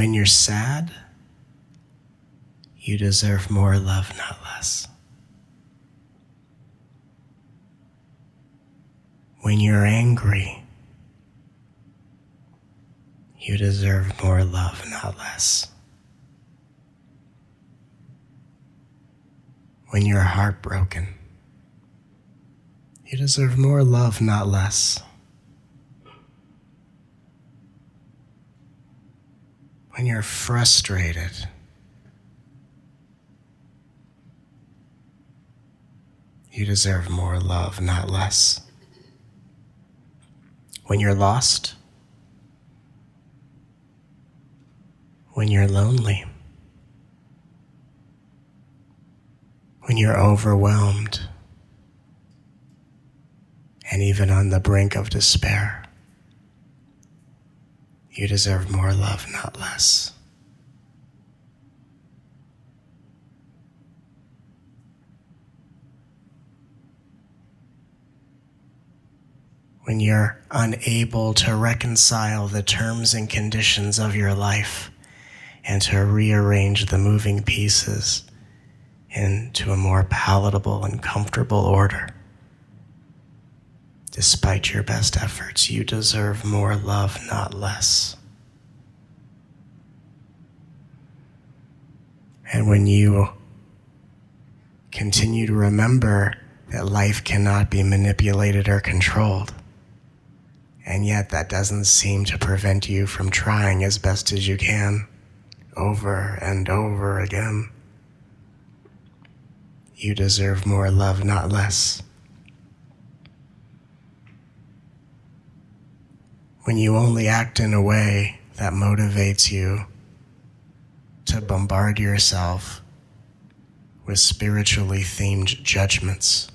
When you're sad, you deserve more love, not less. When you're angry, you deserve more love, not less. When you're heartbroken, you deserve more love, not less. When you're frustrated, you deserve more love, not less. When you're lost, when you're lonely, when you're overwhelmed, and even on the brink of despair, you deserve more love, not less. When you're unable to reconcile the terms and conditions of your life and to rearrange the moving pieces into a more palatable and comfortable order, despite your best efforts, you deserve more love, not less. And when you continue to remember that life cannot be manipulated or controlled, and yet that doesn't seem to prevent you from trying as best as you can over and over again, you deserve more love, not less. When you only act in a way that motivates you to bombard yourself with spiritually themed judgments,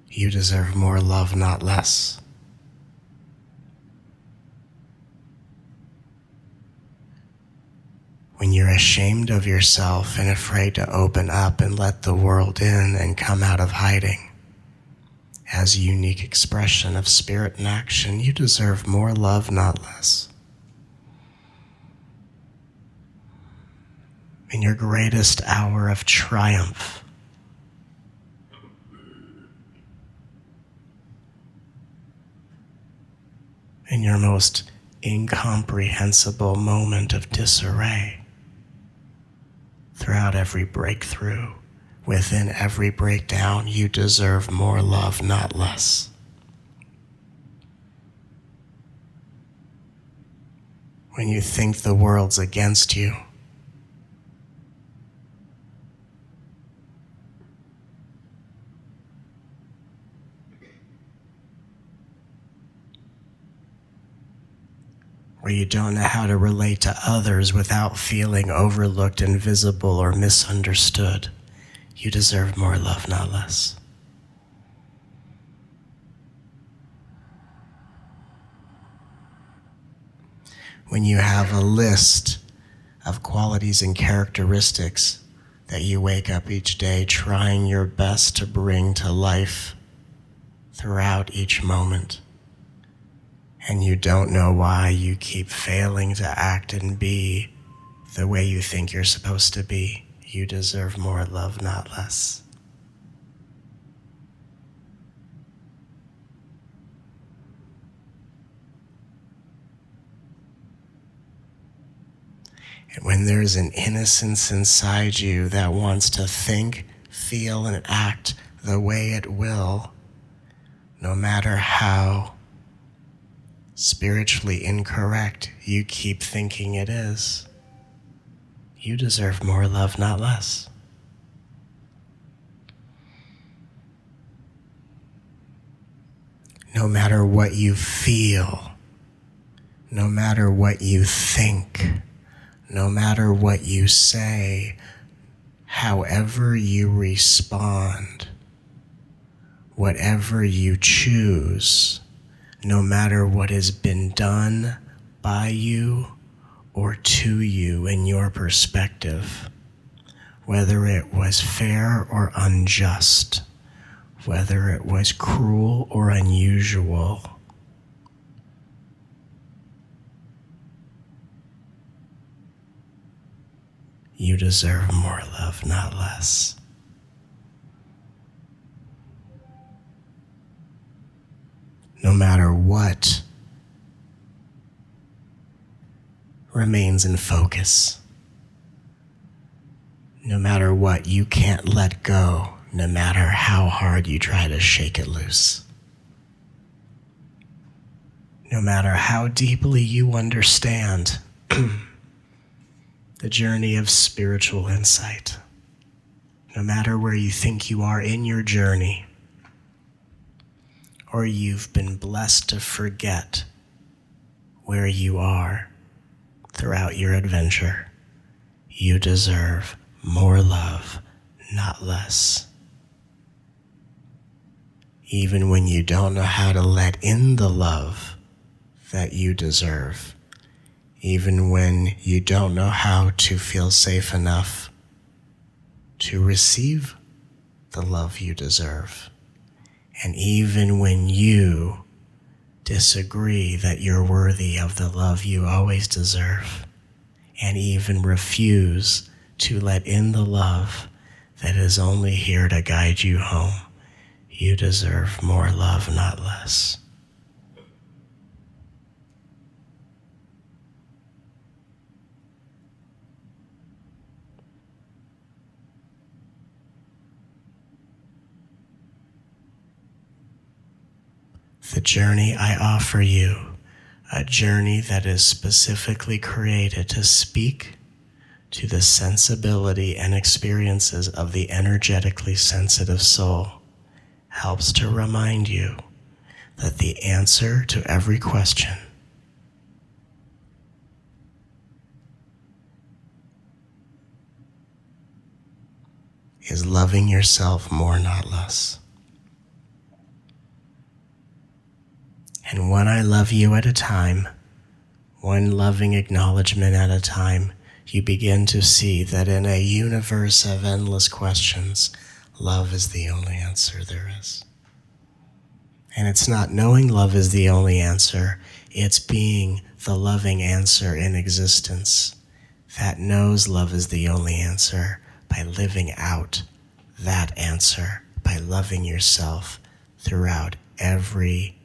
you deserve more love, not less. When you're ashamed of yourself and afraid to open up and let the world in and come out of hiding as a unique expression of spirit in action, you deserve more love, not less. In your greatest hour of triumph, in your most incomprehensible moment of disarray, throughout every breakthrough, within every breakdown, you deserve more love, not less. When you think the world's against you, where you don't know how to relate to others without feeling overlooked, invisible, or misunderstood, you deserve more love, not less. When you have a list of qualities and characteristics that you wake up each day trying your best to bring to life throughout each moment, and you don't know why you keep failing to act and be the way you think you're supposed to be, you deserve more love, not less. And when there's an innocence inside you that wants to think, feel, and act the way it will, no matter how spiritually incorrect you keep thinking it is, you deserve more love, not less. No matter what you feel, no matter what you think, no matter what you say, however you respond, whatever you choose, no matter what has been done by you or to you in your perspective, whether it was fair or unjust, whether it was cruel or unusual, You deserve more love, not less. No matter what remains in focus, no matter what you can't let go, no matter how hard you try to shake it loose, no matter how deeply you understand the journey of spiritual insight, no matter where you think you are in your journey, or you've been blessed to forget where you are throughout your adventure, you deserve more love, not less. Even when you don't know how to let in the love that you deserve, even when you don't know how to feel safe enough to receive the love you deserve, and even when you disagree that you're worthy of the love you always deserve, and even refuse to let in the love that is only here to guide you home, you deserve more love, not less. The journey I offer you, a journey that is specifically created to speak to the sensibility and experiences of the energetically sensitive soul, helps to remind you that the answer to every question is loving yourself more, not less. And when I love you at a time, one loving acknowledgement at a time, you begin to see that in a universe of endless questions, love is the only answer there is. And it's not knowing love is the only answer, it's being the loving answer in existence that knows love is the only answer by living out that answer, by loving yourself throughout every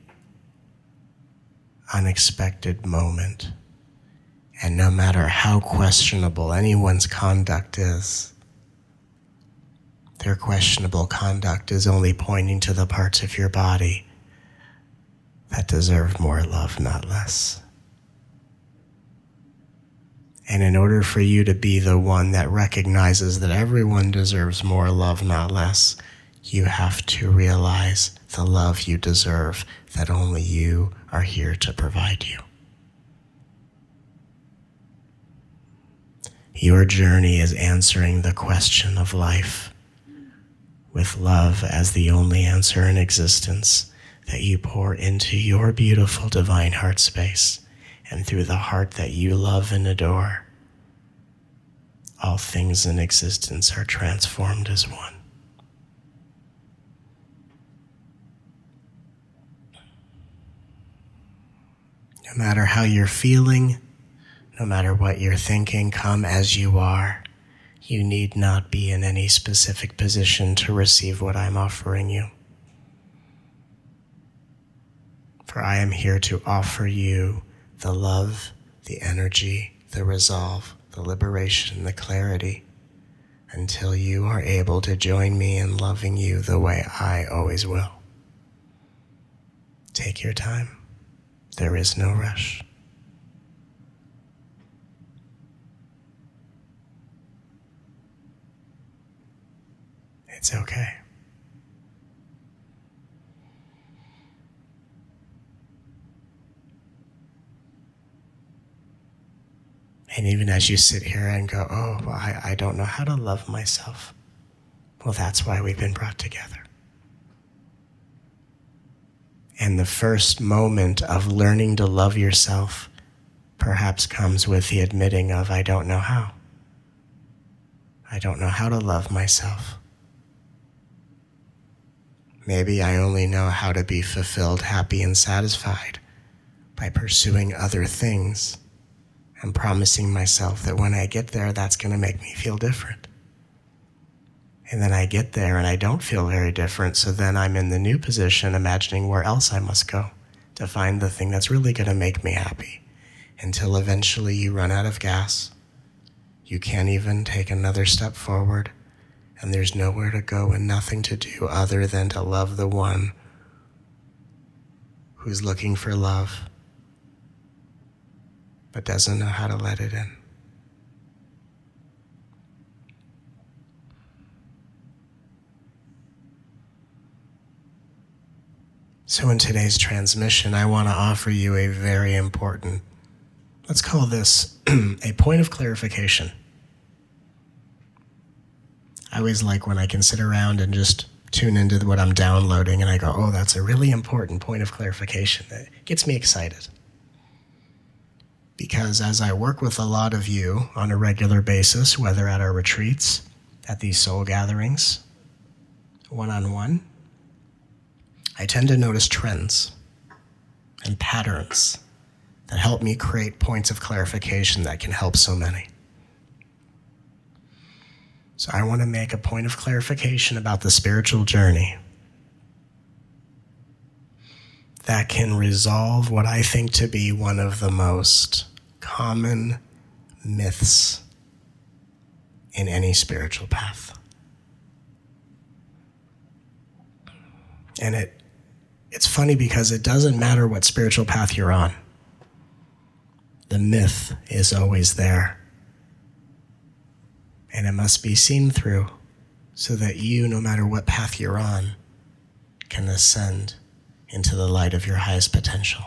unexpected moment. And no matter how questionable anyone's conduct is, their questionable conduct is only pointing to the parts of your body that deserve more love, not less. And in order for you to be the one that recognizes that everyone deserves more love, not less, you have to realize the love you deserve that only you are here to provide you. Your journey is answering the question of life with love as the only answer in existence that you pour into your beautiful divine heart space, and through the heart that you love and adore, all things in existence are transformed as one. No matter how you're feeling, no matter what you're thinking, come as you are. You need not be in any specific position to receive what I'm offering you. For I am here to offer you the love, the energy, the resolve, the liberation, the clarity, until you are able to join me in loving you the way I always will. Take your time. There is no rush. It's okay. And even as you sit here and go, oh, well, I don't know how to love myself. Well, that's why we've been brought together. And the first moment of learning to love yourself perhaps comes with the admitting of, I don't know how. I don't know how to love myself. Maybe I only know how to be fulfilled, happy, and satisfied by pursuing other things I'm promising myself that when I get there, that's going to make me feel different. And then I get there and I don't feel very different, so then I'm in the new position imagining where else I must go to find the thing that's really going to make me happy, until eventually you run out of gas. You can't even take another step forward, and there's nowhere to go and nothing to do other than to love the one who's looking for love but doesn't know how to let it in. So in today's transmission, I want to offer you a very important, let's call this a point of clarification. I always like when I can sit around and just tune into what I'm downloading and I go, oh, that's a really important point of clarification. It gets me excited. Because as I work with a lot of you on a regular basis, whether at our retreats, at these soul gatherings, one-on-one, I tend to notice trends and patterns that help me create points of clarification that can help so many. So I want to make a point of clarification about the spiritual journey that can resolve what I think to be one of the most common myths in any spiritual path. And it's funny because it doesn't matter what spiritual path you're on. The myth is always there. And it must be seen through so that you, no matter what path you're on, can ascend into the light of your highest potential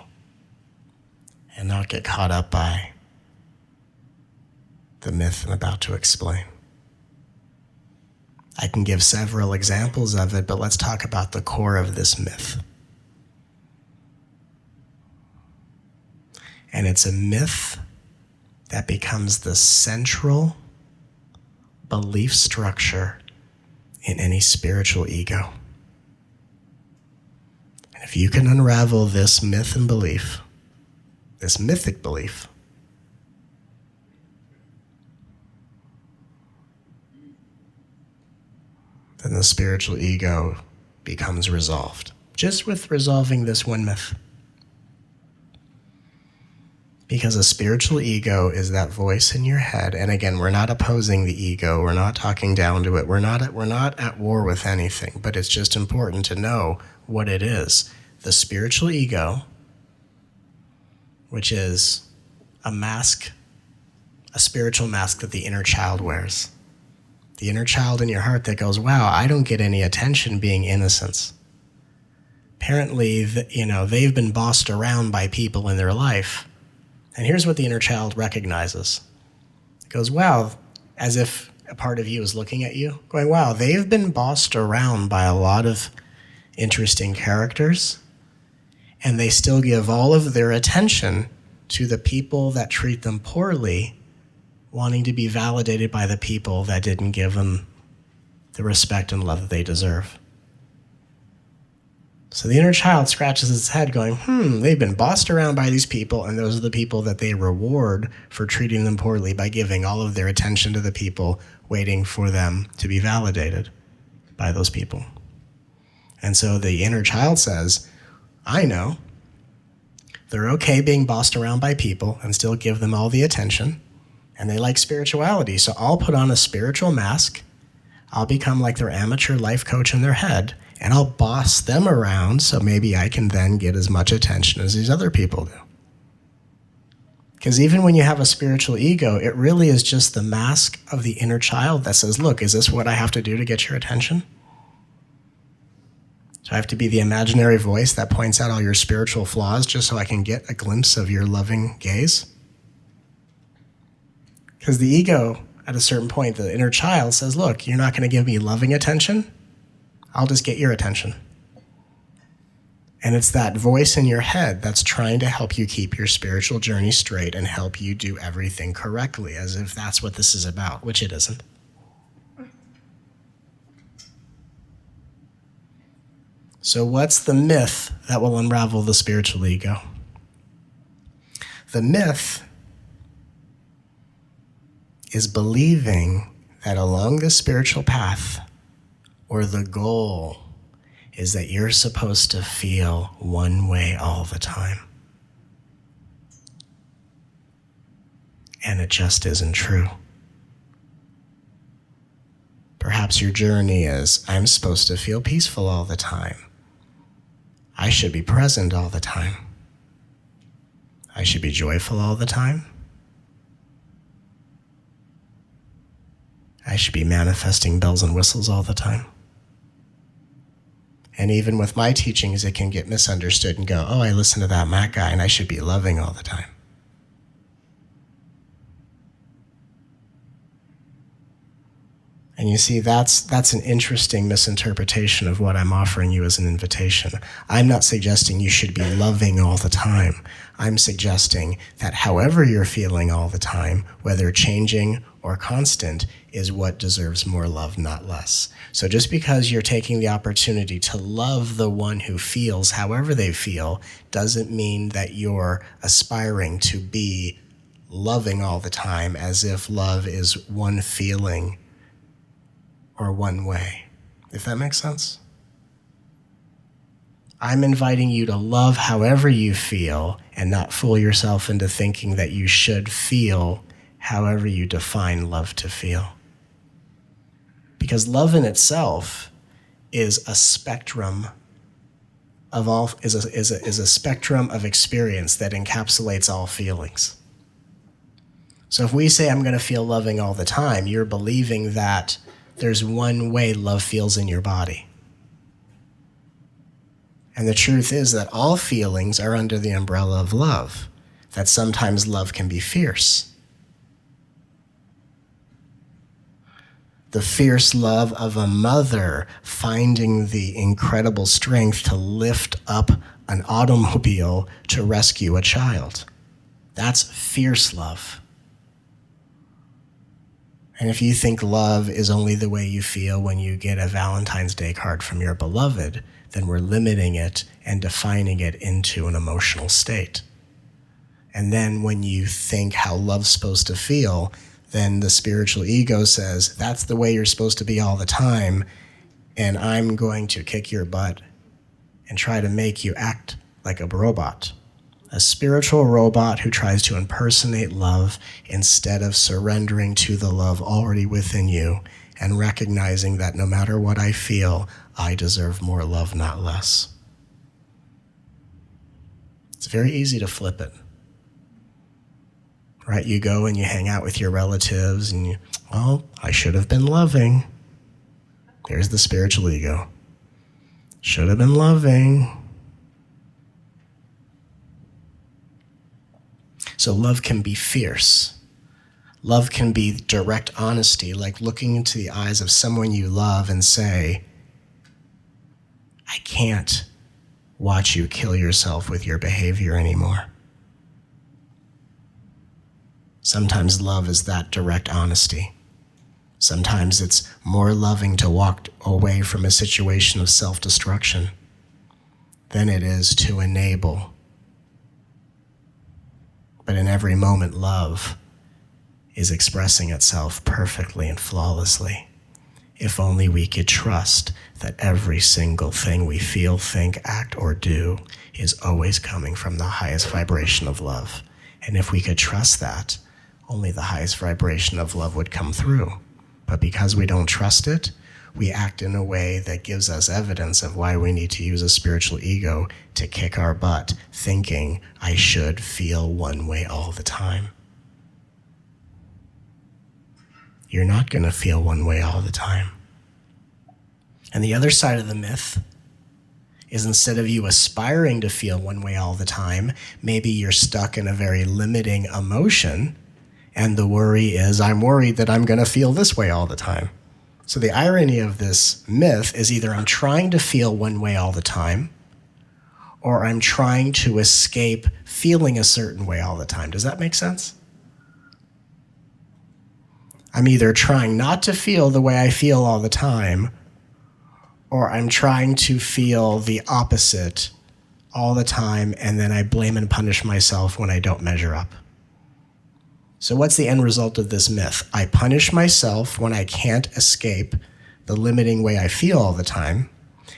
and not get caught up by the myth I'm about to explain. I can give several examples of it, but let's talk about the core of this myth. And it's a myth that becomes the central belief structure in any spiritual ego. And if you can unravel this myth and belief, this mythic belief, then the spiritual ego becomes resolved. Just with resolving this one myth. Because a spiritual ego is that voice in your head. And again, we're not opposing the ego. We're not talking down to it. We're not at war with anything. But it's just important to know what it is. The spiritual ego, which is a mask, a spiritual mask that the inner child wears. The inner child in your heart that goes, wow, I don't get any attention being innocence. Apparently, they've been bossed around by people in their life. And here's what the inner child recognizes. It goes, wow, as if a part of you is looking at you, going, wow, they've been bossed around by a lot of interesting characters, and they still give all of their attention to the people that treat them poorly, wanting to be validated by the people that didn't give them the respect and love that they deserve. So the inner child scratches its head going, they've been bossed around by these people, and those are the people that they reward for treating them poorly by giving all of their attention to the people, waiting for them to be validated by those people. And so the inner child says, I know they're okay being bossed around by people and still give them all the attention, and they like spirituality, so I'll put on a spiritual mask. I'll become like their amateur life coach in their head, and I'll boss them around so maybe I can then get as much attention as these other people do. Because even when you have a spiritual ego, it really is just the mask of the inner child that says, look, is this what I have to do to get your attention? So I have to be the imaginary voice that points out all your spiritual flaws just so I can get a glimpse of your loving gaze? Because the ego, at a certain point, the inner child says, look, you're not going to give me loving attention. I'll just get your attention. And it's that voice in your head that's trying to help you keep your spiritual journey straight and help you do everything correctly, as if that's what this is about, which it isn't. So what's the myth that will unravel the spiritual ego? The myth is believing that along the spiritual path, or the goal, is that you're supposed to feel one way all the time. And it just isn't true. Perhaps your journey is, I'm supposed to feel peaceful all the time. I should be present all the time. I should be joyful all the time. I should be manifesting bells and whistles all the time. And even with my teachings, it can get misunderstood and go, oh, I listen to that guy and I should be loving all the time. And you see, that's an interesting misinterpretation of what I'm offering you as an invitation. I'm not suggesting you should be loving all the time. I'm suggesting that however you're feeling all the time, whether changing or constant, is what deserves more love, not less. So just because you're taking the opportunity to love the one who feels however they feel doesn't mean that you're aspiring to be loving all the time as if love is one feeling or one way, if that makes sense. I'm inviting you to love however you feel and not fool yourself into thinking that you should feel however you define love to feel. Because love in itself is a spectrum of is a spectrum of experience that encapsulates all feelings. So if we say I'm going to feel loving all the time, you're believing that there's one way love feels in your body. And the truth is that all feelings are under the umbrella of love, that sometimes love can be fierce. The fierce love of a mother finding the incredible strength to lift up an automobile to rescue a child. That's fierce love. And if you think love is only the way you feel when you get a Valentine's Day card from your beloved, then we're limiting it and defining it into an emotional state. And then when you think how love's supposed to feel, then the spiritual ego says, that's the way you're supposed to be all the time, and I'm going to kick your butt and try to make you act like a robot. A spiritual robot who tries to impersonate love instead of surrendering to the love already within you and recognizing that no matter what I feel, I deserve more love, not less. It's very easy to flip it. Right? You go and you hang out with your relatives and you, well, I should have been loving. There's the spiritual ego. Should have been loving. So love can be fierce. Love can be direct honesty, like looking into the eyes of someone you love and say, I can't watch you kill yourself with your behavior anymore. Sometimes love is that direct honesty. Sometimes it's more loving to walk away from a situation of self-destruction than it is to enable. But in every moment, love is expressing itself perfectly and flawlessly. If only we could trust that every single thing we feel, think, act, or do is always coming from the highest vibration of love. And if we could trust that, only the highest vibration of love would come through. But because we don't trust it, we act in a way that gives us evidence of why we need to use a spiritual ego to kick our butt, thinking I should feel one way all the time. You're not going to feel one way all the time. And the other side of the myth is instead of you aspiring to feel one way all the time, maybe you're stuck in a very limiting emotion, and the worry is, I'm worried that I'm going to feel this way all the time. So the irony of this myth is either I'm trying to feel one way all the time, or I'm trying to escape feeling a certain way all the time. Does that make sense? I'm either trying not to feel the way I feel all the time, or I'm trying to feel the opposite all the time, and then I blame and punish myself when I don't measure up. So what's the end result of this myth? I punish myself when I can't escape the limiting way I feel all the time,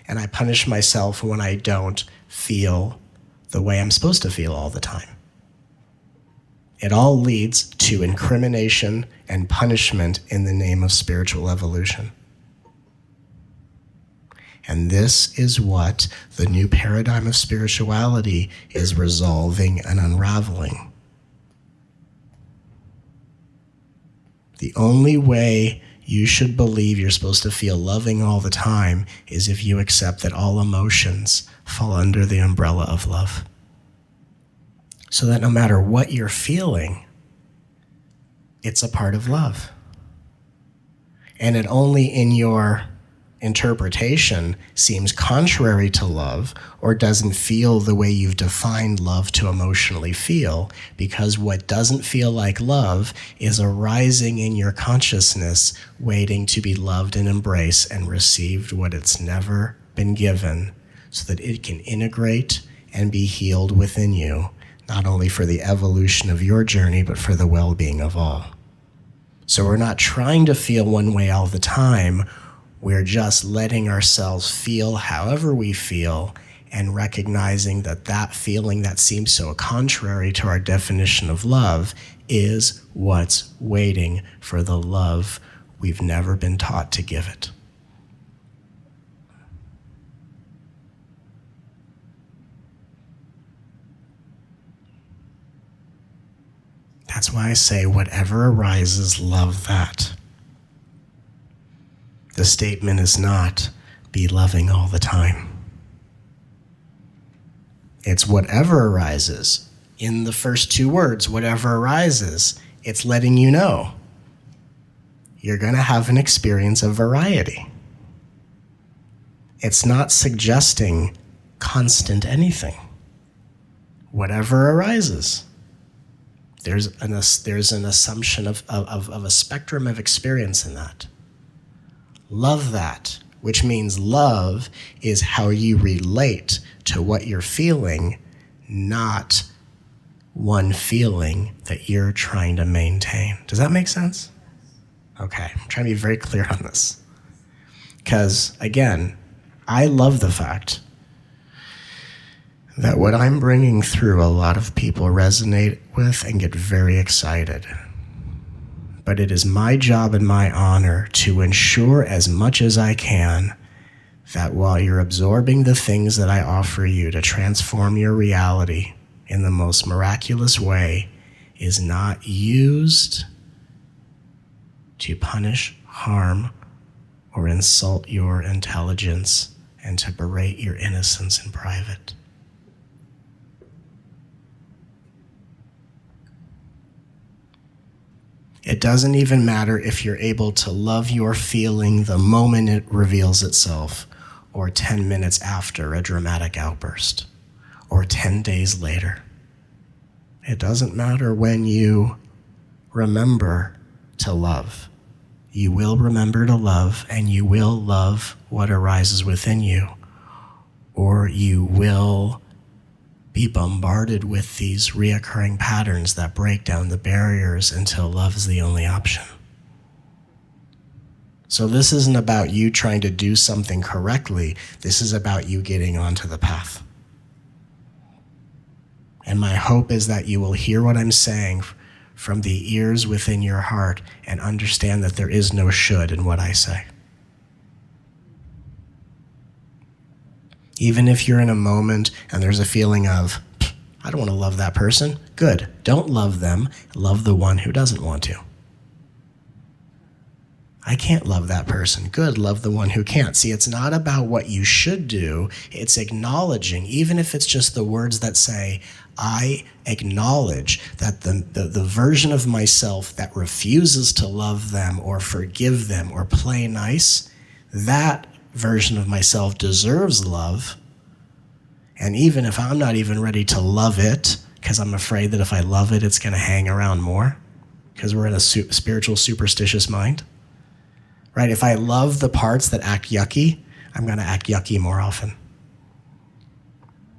and I punish myself when I don't feel the way I'm supposed to feel all the time. It all leads to incrimination and punishment in the name of spiritual evolution. And this is what the new paradigm of spirituality is resolving and unraveling. The only way you should believe you're supposed to feel loving all the time is if you accept that all emotions fall under the umbrella of love. So that no matter what you're feeling, it's a part of love. And it only in your interpretation seems contrary to love or doesn't feel the way you've defined love to emotionally feel, because what doesn't feel like love is arising in your consciousness, waiting to be loved and embraced and received what it's never been given, so that it can integrate and be healed within you, not only for the evolution of your journey, but for the well-being of all. So we're not trying to feel one way all the time. We're just letting ourselves feel however we feel and recognizing that that feeling that seems so contrary to our definition of love is what's waiting for the love we've never been taught to give it. That's why I say whatever arises, love that. The statement is not be loving all the time. It's whatever arises. In the first two words, whatever arises, it's letting you know you're going to have an experience of variety. It's not suggesting constant anything. Whatever arises. There's an assumption of a spectrum of experience in that. Love that, which means love is how you relate to what you're feeling, not one feeling that you're trying to maintain. Does that make sense? Okay, I'm trying to be very clear on this. Because, again, I love the fact that what I'm bringing through, a lot of people resonate with and get very excited. But it is my job and my honor to ensure as much as I can that while you're absorbing the things that I offer you to transform your reality in the most miraculous way, is not used to punish, harm, or insult your intelligence and to berate your innocence in private. It doesn't even matter if you're able to love your feeling the moment it reveals itself, or 10 minutes after a dramatic outburst, or 10 days later. It doesn't matter when you remember to love. You will remember to love, and you will love what arises within you, or you will be bombarded with these reoccurring patterns that break down the barriers until love is the only option. So this isn't about you trying to do something correctly. This is about you getting onto the path. And my hope is that you will hear what I'm saying from the ears within your heart and understand that there is no should in what I say. Even if you're in a moment and there's a feeling of, I don't want to love that person, good. Don't love them. Love the one who doesn't want to. I can't love that person. Good, love the one who can't. See, it's not about what you should do. It's acknowledging, even if it's just the words that say, I acknowledge that the version of myself that refuses to love them or forgive them or play nice, that version of myself deserves love. And even if I'm not even ready to love it, because I'm afraid that if I love it, it's going to hang around more, because we're in a spiritual, superstitious mind, right? If I love the parts that act yucky, I'm going to act yucky more often,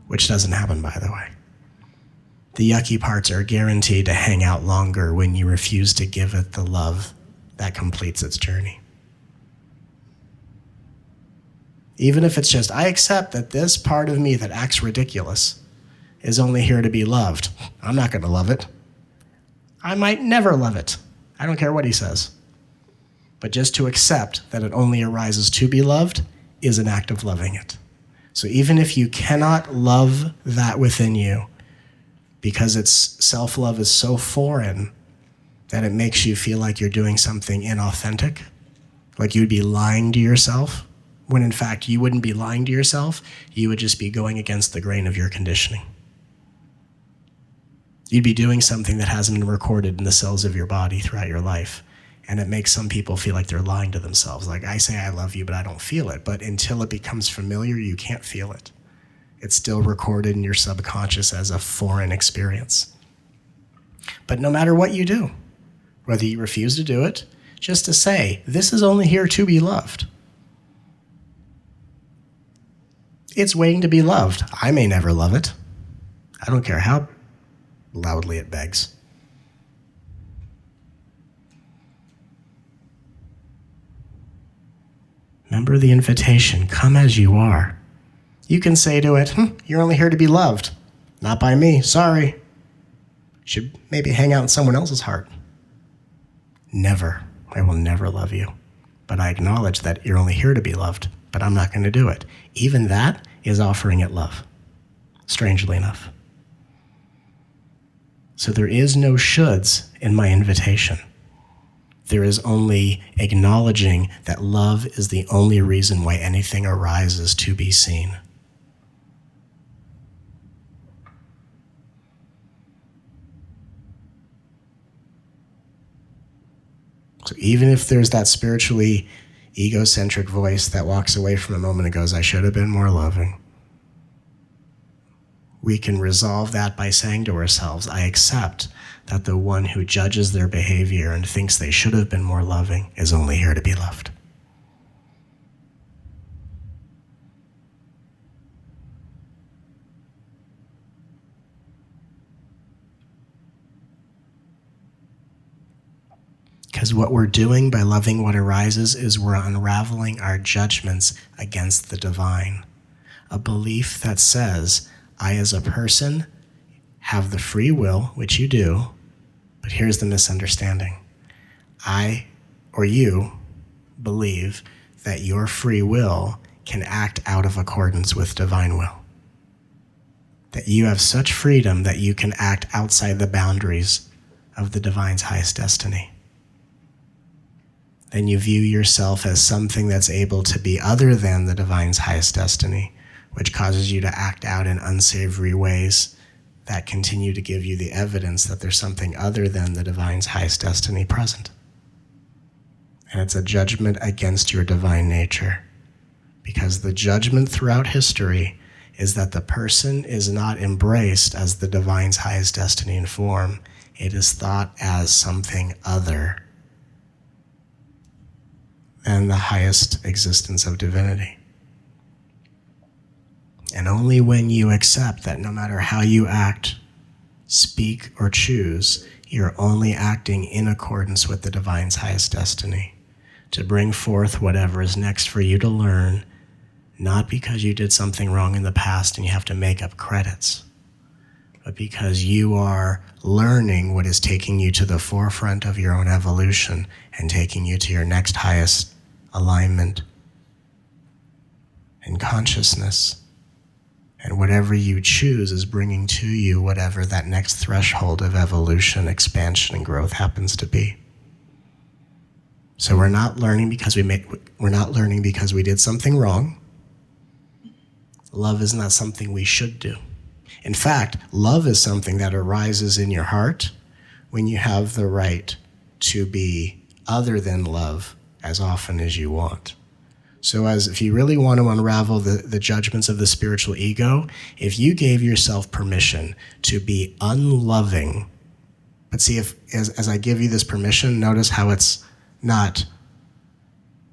which doesn't happen, by the way. The yucky parts are guaranteed to hang out longer when you refuse to give it the love that completes its journey. Even if it's just, I accept that this part of me that acts ridiculous is only here to be loved. I'm not going to love it. I might never love it. I don't care what he says. But just to accept that it only arises to be loved is an act of loving it. So even if you cannot love that within you, because its self-love is so foreign that it makes you feel like you're doing something inauthentic, like you'd be lying to yourself, when in fact you wouldn't be lying to yourself, you would just be going against the grain of your conditioning. You'd be doing something that hasn't been recorded in the cells of your body throughout your life. And it makes some people feel like they're lying to themselves. Like, I say I love you, but I don't feel it. But until it becomes familiar, you can't feel it. It's still recorded in your subconscious as a foreign experience. But no matter what you do, whether you refuse to do it, just to say, this is only here to be loved. It's waiting to be loved. I may never love it. I don't care how loudly it begs. Remember the invitation, come as you are. You can say to it, you're only here to be loved. Not by me, sorry. Should maybe hang out in someone else's heart. Never, I will never love you. But I acknowledge that you're only here to be loved, but I'm not going to do it. Even that is offering it love, strangely enough. So there is no shoulds in my invitation. There is only acknowledging that love is the only reason why anything arises to be seen. So even if there's that spiritually egocentric voice that walks away from a moment and goes, I should have been more loving, we can resolve that by saying to ourselves, I accept that the one who judges their behavior and thinks they should have been more loving is only here to be loved. Because what we're doing by loving what arises is we're unraveling our judgments against the divine. A belief that says, I as a person have the free will, which you do, but here's the misunderstanding. I, or you, believe that your free will can act out of accordance with divine will. That you have such freedom that you can act outside the boundaries of the divine's highest destiny. Then you view yourself as something that's able to be other than the divine's highest destiny, which causes you to act out in unsavory ways that continue to give you the evidence that there's something other than the divine's highest destiny present. And it's a judgment against your divine nature, because the judgment throughout history is that the person is not embraced as the divine's highest destiny and form. It is thought as something other than the highest existence of divinity. And only when you accept that no matter how you act, speak, or choose, you're only acting in accordance with the divine's highest destiny, to bring forth whatever is next for you to learn, not because you did something wrong in the past and you have to make up credits, but because you are learning what is taking you to the forefront of your own evolution and taking you to your next highest alignment in consciousness. And whatever you choose is bringing to you whatever that next threshold of evolution, expansion, and growth happens to be. So we're not learning because we did something wrong. Love is not something we should do. In fact, love is something that arises in your heart when you have the right to be other than love as often as you want. So if you really want to unravel the judgments of the spiritual ego, if you gave yourself permission to be unloving, but see, as I give you this permission, notice how it's not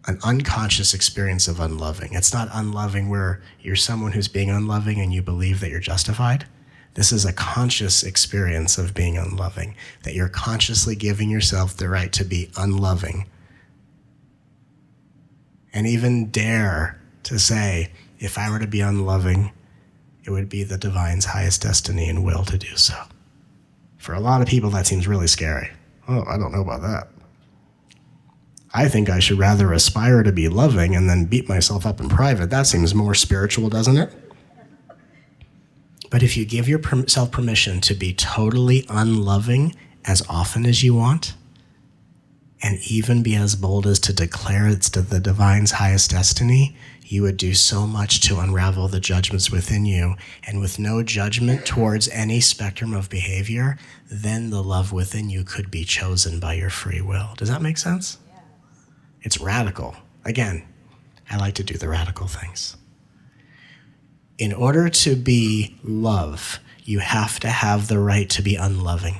an unconscious experience of unloving. It's not unloving where you're someone who's being unloving and you believe that you're justified. This is a conscious experience of being unloving, that you're consciously giving yourself the right to be unloving. And even dare to say, if I were to be unloving, it would be the divine's highest destiny and will to do so. For a lot of people, that seems really scary. Oh, I don't know about that. I think I should rather aspire to be loving and then beat myself up in private. That seems more spiritual, doesn't it? But if you give yourself permission to be totally unloving as often as you want, and even be as bold as to declare it's to the divine's highest destiny, you would do so much to unravel the judgments within you. And with no judgment towards any spectrum of behavior, then the love within you could be chosen by your free will. Does that make sense? Yes. It's radical. Again, I like to do the radical things. In order to be love, you have to have the right to be unloving.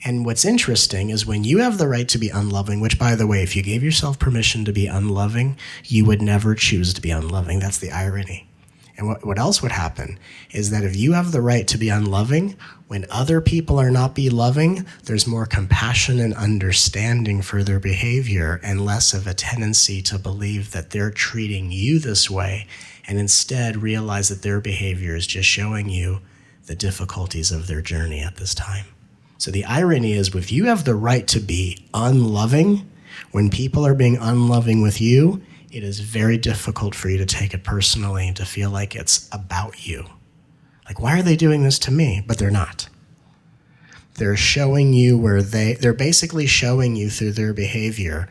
And what's interesting is when you have the right to be unloving, which, by the way, if you gave yourself permission to be unloving, you would never choose to be unloving. That's the irony. And what else would happen is that if you have the right to be unloving, when other people are not be loving, there's more compassion and understanding for their behavior and less of a tendency to believe that they're treating you this way, and instead realize that their behavior is just showing you the difficulties of their journey at this time. So the irony is, if you have the right to be unloving, when people are being unloving with you, it is very difficult for you to take it personally and to feel like it's about you. Like, why are they doing this to me? But they're not. They're showing you where they're basically showing you through their behavior,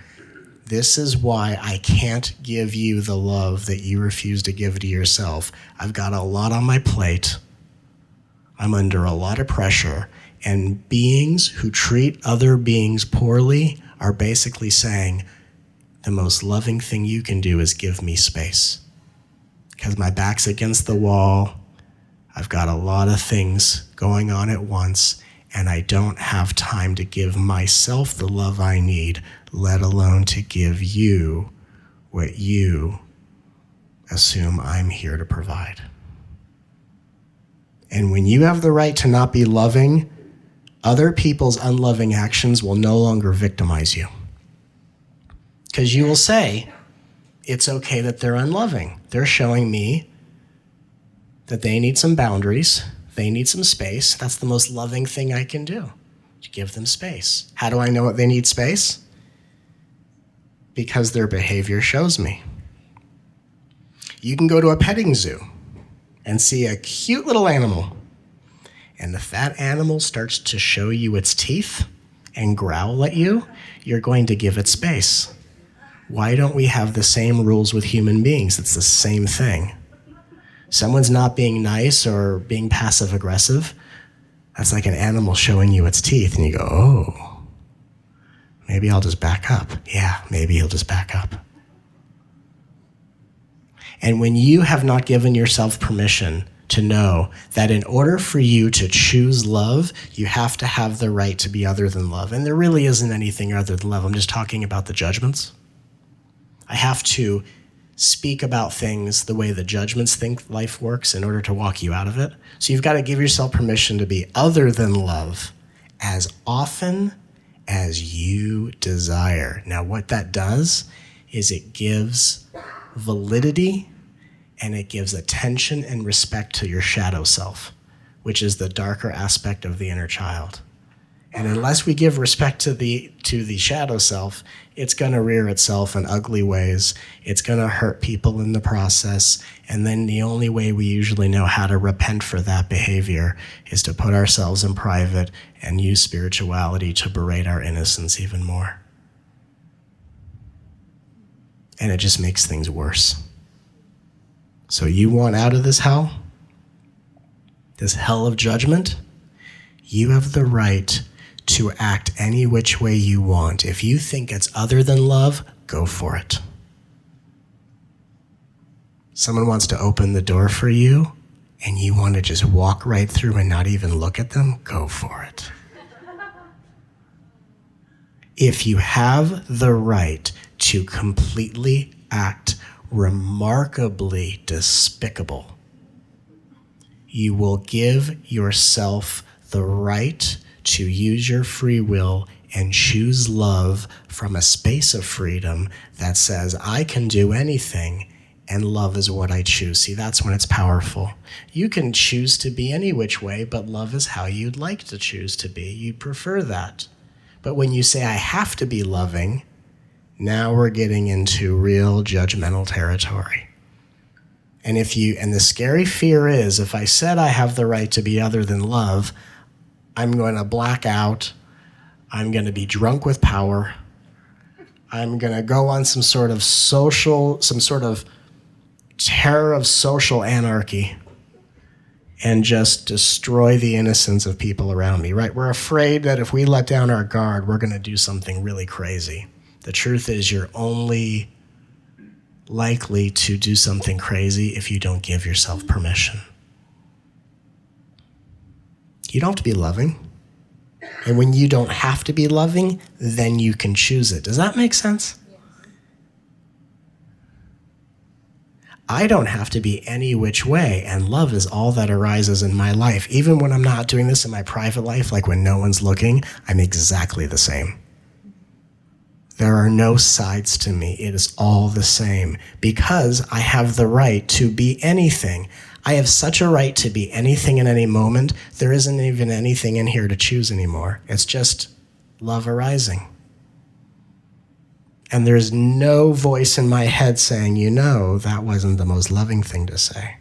this is why I can't give you the love that you refuse to give to yourself. I've got a lot on my plate. I'm under a lot of pressure. And beings who treat other beings poorly are basically saying, the most loving thing you can do is give me space. Because my back's against the wall, I've got a lot of things going on at once, and I don't have time to give myself the love I need, let alone to give you what you assume I'm here to provide. And when you have the right to not be loving, other people's unloving actions will no longer victimize you. Because you will say, it's okay that they're unloving. They're showing me that they need some boundaries. They need some space. That's the most loving thing I can do, to give them space. How do I know what they need space? Because their behavior shows me. You can go to a petting zoo and see a cute little animal. And if that animal starts to show you its teeth and growl at you, you're going to give it space. Why don't we have the same rules with human beings? It's the same thing. Someone's not being nice or being passive-aggressive. That's like an animal showing you its teeth, and you go, oh, maybe I'll just back up. Yeah, maybe he'll just back up. And when you have not given yourself permission to know that in order for you to choose love, you have to have the right to be other than love. And there really isn't anything other than love. I'm just talking about the judgments. I have to speak about things the way the judgments think life works in order to walk you out of it. So you've got to give yourself permission to be other than love as often as you desire. Now, what that does is it gives validity and it gives attention and respect to your shadow self, which is the darker aspect of the inner child. And unless we give respect to the shadow self, it's going to rear itself in ugly ways. It's going to hurt people in the process. And then the only way we usually know how to repent for that behavior is to put ourselves in private and use spirituality to berate our innocence even more. And it just makes things worse. So you want out of this hell? This hell of judgment? You have the right to act any which way you want. If you think it's other than love, go for it. Someone wants to open the door for you, and you want to just walk right through and not even look at them, go for it. If you have the right to completely act remarkably despicable, you will give yourself the right to use your free will and choose love from a space of freedom that says, I can do anything, and love is what I choose. See, that's when it's powerful. You can choose to be any which way, but love is how you'd like to choose to be. You'd prefer that. But when you say, I have to be loving, now we're getting into real judgmental territory. And the scary fear is, if I said I have the right to be other than love, I'm going to black out. I'm going to be drunk with power. I'm going to go on some sort of terror of social anarchy and just destroy the innocence of people around me, right? We're afraid that if we let down our guard, we're going to do something really crazy. The truth is, you're only likely to do something crazy if you don't give yourself permission. You don't have to be loving. And when you don't have to be loving, then you can choose it. Does that make sense? Yes. I don't have to be any which way, and love is all that arises in my life. Even when I'm not doing this in my private life, like when no one's looking, I'm exactly the same. There are no sides to me. It is all the same because I have the right to be anything. I have such a right to be anything in any moment. There isn't even anything in here to choose anymore. It's just love arising. And there's no voice in my head saying, that wasn't the most loving thing to say.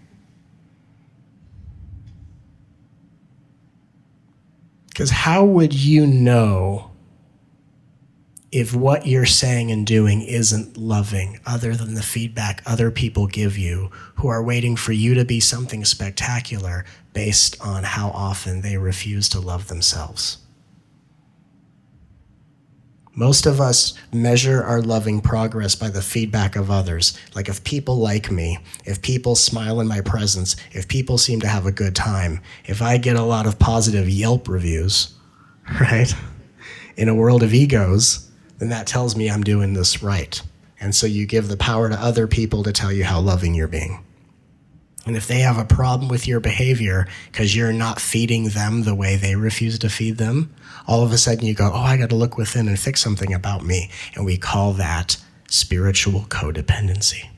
Because how would you know if what you're saying and doing isn't loving, other than the feedback other people give you who are waiting for you to be something spectacular based on how often they refuse to love themselves? Most of us measure our loving progress by the feedback of others. Like if people like me, if people smile in my presence, if people seem to have a good time, if I get a lot of positive Yelp reviews, right? In a world of egos, then that tells me I'm doing this right. And so you give the power to other people to tell you how loving you're being. And if they have a problem with your behavior because you're not feeding them the way they refuse to feed them, all of a sudden you go, I got to look within and fix something about me. And we call that spiritual codependency.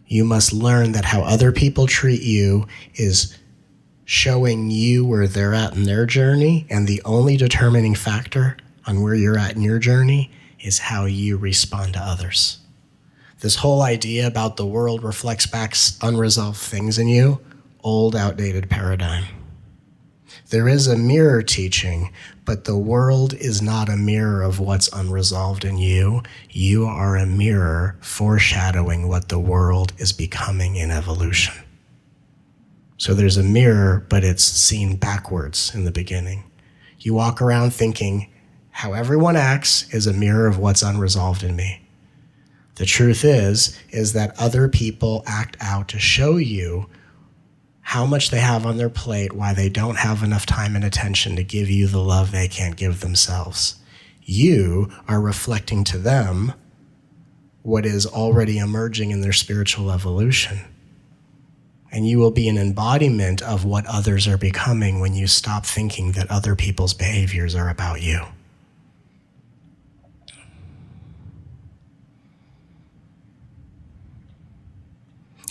You must learn that how other people treat you is showing you where they're at in their journey, and the only determining factor on where you're at in your journey is how you respond to others. This whole idea about the world reflects back unresolved things in you, old, outdated paradigm. There is a mirror teaching, but the world is not a mirror of what's unresolved in you. You are a mirror foreshadowing what the world is becoming in evolution. So there's a mirror, but it's seen backwards in the beginning. You walk around thinking, how everyone acts is a mirror of what's unresolved in me. The truth is that other people act out to show you how much they have on their plate, why they don't have enough time and attention to give you the love they can't give themselves. You are reflecting to them what is already emerging in their spiritual evolution. And you will be an embodiment of what others are becoming when you stop thinking that other people's behaviors are about you.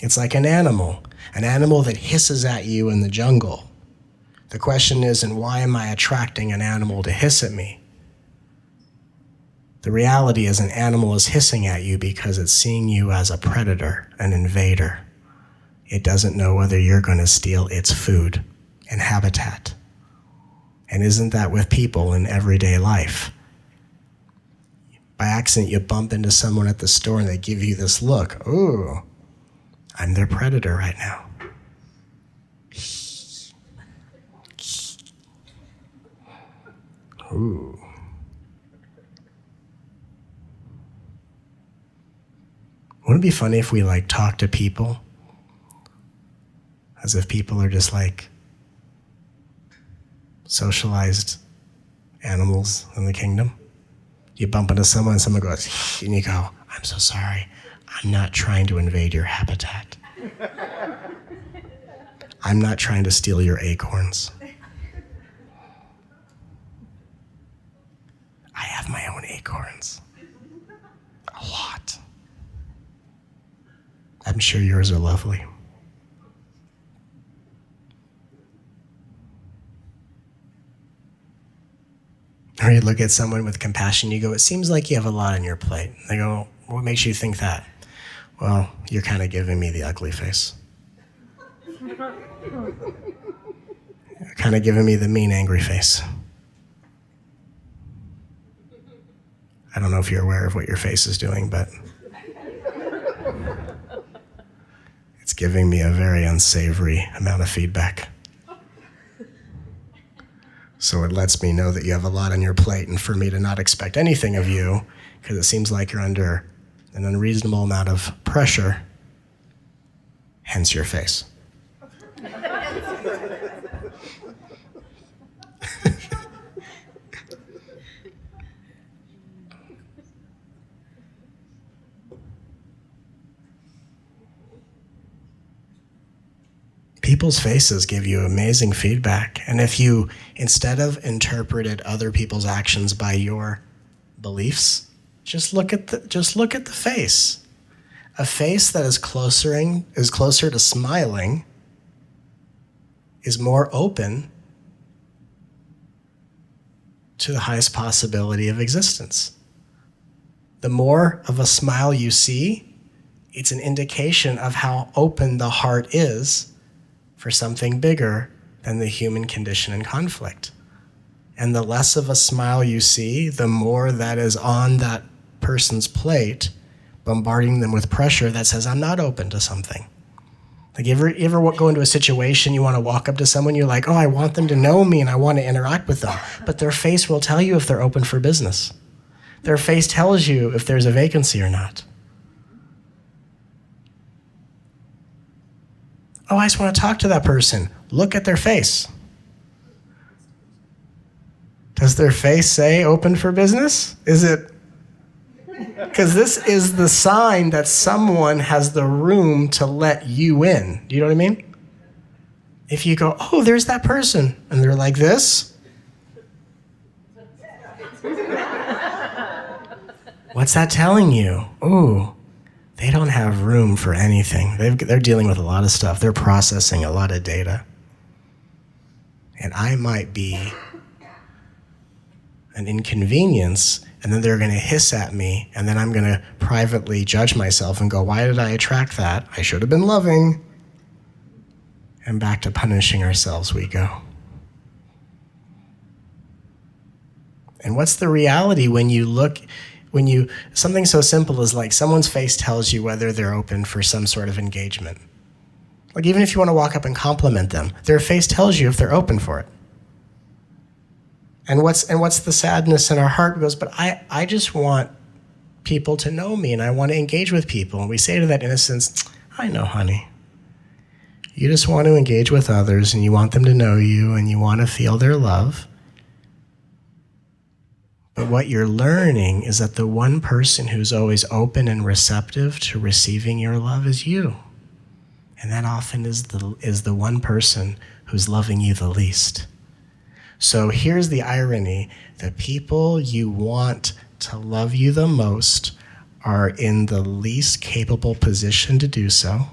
It's like an animal that hisses at you in the jungle. The question isn't, why am I attracting an animal to hiss at me? The reality is an animal is hissing at you because it's seeing you as a predator, an invader. It doesn't know whether you're going to steal its food and habitat. And isn't that with people in everyday life? By accident, you bump into someone at the store and they give you this look. Ooh, I'm their predator right now. Ooh. Wouldn't it be funny if we talk to people as if people are just socialized animals in the kingdom? You bump into someone and someone goes, and you go, I'm so sorry. I'm not trying to invade your habitat. I'm not trying to steal your acorns. I have my own acorns. A lot. I'm sure yours are lovely. Or you look at someone with compassion, you go, it seems like you have a lot on your plate. They go, what makes you think that? Well, you're kind of giving me the ugly face. You're kind of giving me the mean, angry face. I don't know if you're aware of what your face is doing, but it's giving me a very unsavory amount of feedback. So it lets me know that you have a lot on your plate, and for me to not expect anything of you, because it seems like you're under an unreasonable amount of pressure, hence your face. People's faces give you amazing feedback. And if you, instead of interpreted other people's actions by your beliefs, just look at the face. A face that is closer to smiling is more open to the highest possibility of existence. The more of a smile you see, it's an indication of how open the heart is for something bigger than the human condition and conflict. And the less of a smile you see, the more that is on that person's plate, bombarding them with pressure that says, I'm not open to something. Like, you ever go into a situation, you want to walk up to someone, you're like, oh, I want them to know me and I want to interact with them. But their face will tell you if they're open for business. Their face tells you if there's a vacancy or not. Oh, I just want to talk to that person. Look at their face. Does their face say open for business? Is it? Because this is the sign that someone has the room to let you in. Do you know what I mean? If you go, oh, there's that person, and they're like this. What's that telling you? Ooh. They don't have room for anything. They're dealing with a lot of stuff. They're processing a lot of data. And I might be an inconvenience, and then they're going to hiss at me, and then I'm going to privately judge myself and go, why did I attract that? I should have been loving. And back to punishing ourselves we go. And what's the reality something so simple as like someone's face tells you whether they're open for some sort of engagement. Like, even if you want to walk up and compliment them, their face tells you if they're open for it. And what's the sadness in our heart goes, but I just want people to know me and I want to engage with people. And we say to that innocence, I know, honey. You just want to engage with others and you want them to know you and you want to feel their love. But what you're learning is that the one person who's always open and receptive to receiving your love is you. And that often is the one person who's loving you the least. So here's the irony. The people you want to love you the most are in the least capable position to do so,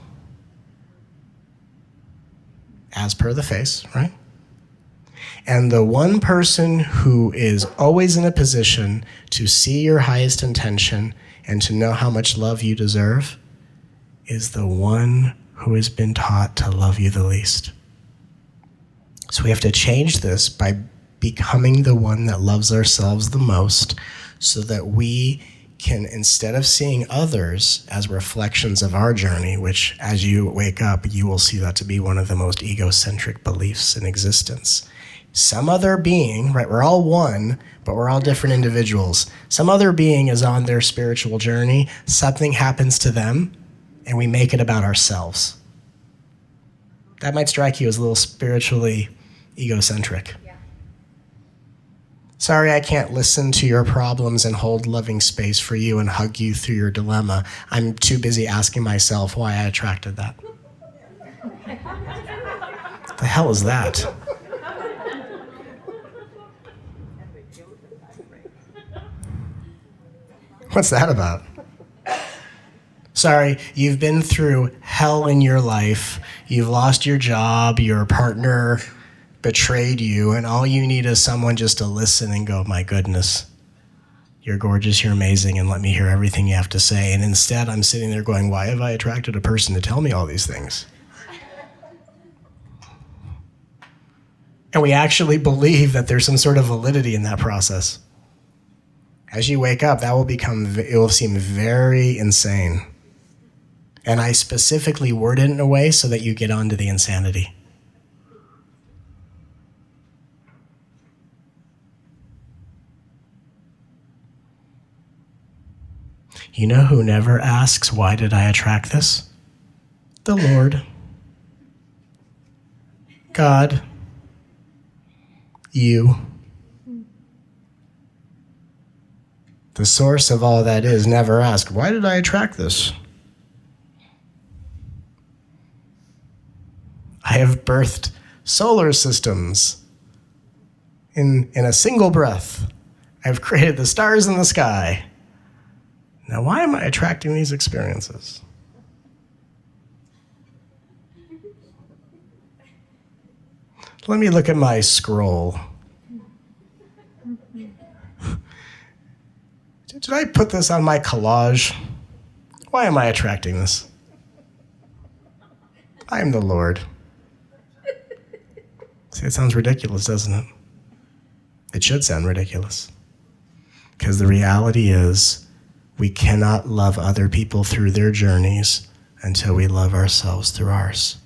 as per the face, right? And the one person who is always in a position to see your highest intention and to know how much love you deserve is the one who has been taught to love you the least. So we have to change this by becoming the one that loves ourselves the most, so that we can, instead of seeing others as reflections of our journey, which as you wake up, you will see that to be one of the most egocentric beliefs in existence. Some other being, right, we're all one, but we're all different individuals. Some other being is on their spiritual journey, something happens to them, and we make it about ourselves. That might strike you as a little spiritually egocentric. Yeah. Sorry, I can't listen to your problems and hold loving space for you and hug you through your dilemma. I'm too busy asking myself why I attracted that. The hell is that? What's that about? Sorry, you've been through hell in your life. You've lost your job, your partner betrayed you, and all you need is someone just to listen and go, my goodness, you're gorgeous, you're amazing, and let me hear everything you have to say. And instead, I'm sitting there going, why have I attracted a person to tell me all these things? And we actually believe that there's some sort of validity in that process. As you wake up, it will seem very insane. And I specifically word it in a way so that you get onto the insanity. You know who never asks, why did I attract this? The Lord. God. You. The source of all that is never asked, why did I attract this? I have birthed solar systems in a single breath. I've created the stars in the sky. Now, why am I attracting these experiences? Let me look at my scroll. Did I put this on my collage? Why am I attracting this? I am the Lord. See, it sounds ridiculous, doesn't it? It should sound ridiculous. Because the reality is, we cannot love other people through their journeys until we love ourselves through ours.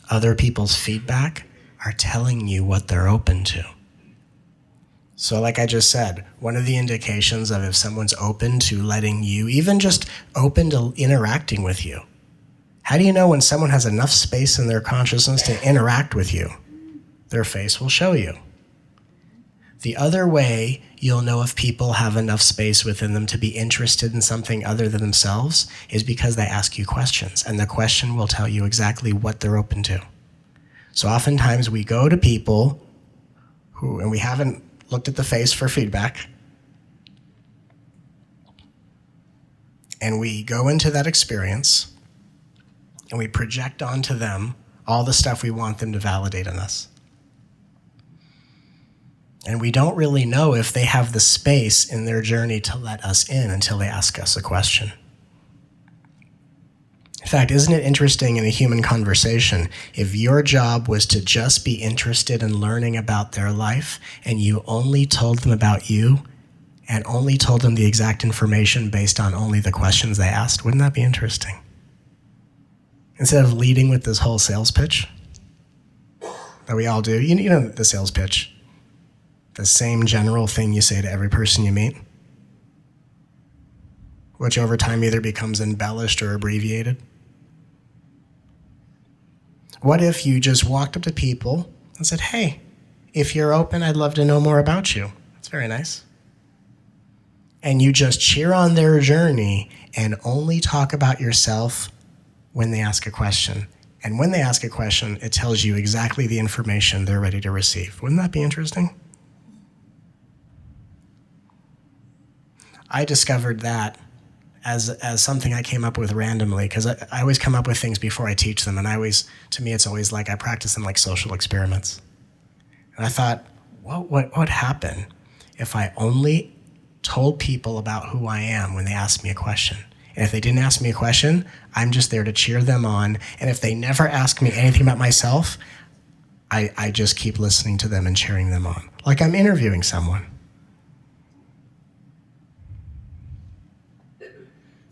Other people's feedback are telling you what they're open to. So like I just said, one of the indications of if someone's open to letting you, even just open to interacting with you. How do you know when someone has enough space in their consciousness to interact with you? Their face will show you. The other way you'll know if people have enough space within them to be interested in something other than themselves is because they ask you questions, and the question will tell you exactly what they're open to. So oftentimes we go to people and we haven't looked at the face for feedback, and we go into that experience and we project onto them all the stuff we want them to validate in us. And we don't really know if they have the space in their journey to let us in until they ask us a question. In fact, isn't it interesting in a human conversation, if your job was to just be interested in learning about their life and you only told them about you and only told them the exact information based on only the questions they asked? Wouldn't that be interesting? Instead of leading with this whole sales pitch that we all do, you know the sales pitch, the same general thing you say to every person you meet, which over time either becomes embellished or abbreviated. What if you just walked up to people and said, hey, if you're open, I'd love to know more about you. That's very nice. And you just cheer on their journey and only talk about yourself when they ask a question. And when they ask a question, it tells you exactly the information they're ready to receive. Wouldn't that be interesting? I discovered that as something I came up with randomly, because I always come up with things before I teach them, and to me, it's always like I practice them like social experiments. And I thought, what would happen if I only told people about who I am when they asked me a question? And if they didn't ask me a question, I'm just there to cheer them on. And if they never ask me anything about myself, I just keep listening to them and cheering them on, like I'm interviewing someone.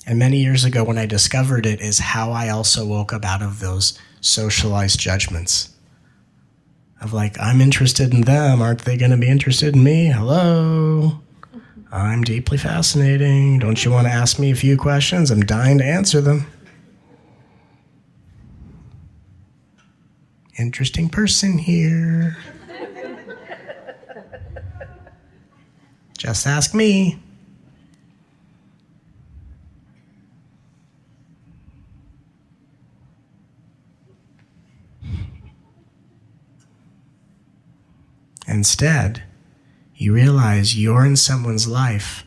And many years ago when I discovered it is how I also woke up out of those socialized judgments of like, I'm interested in them, aren't they going to be interested in me? Hello, I'm deeply fascinating. Don't you want to ask me a few questions? I'm dying to answer them. Interesting person here. Just ask me. Instead, you realize you're in someone's life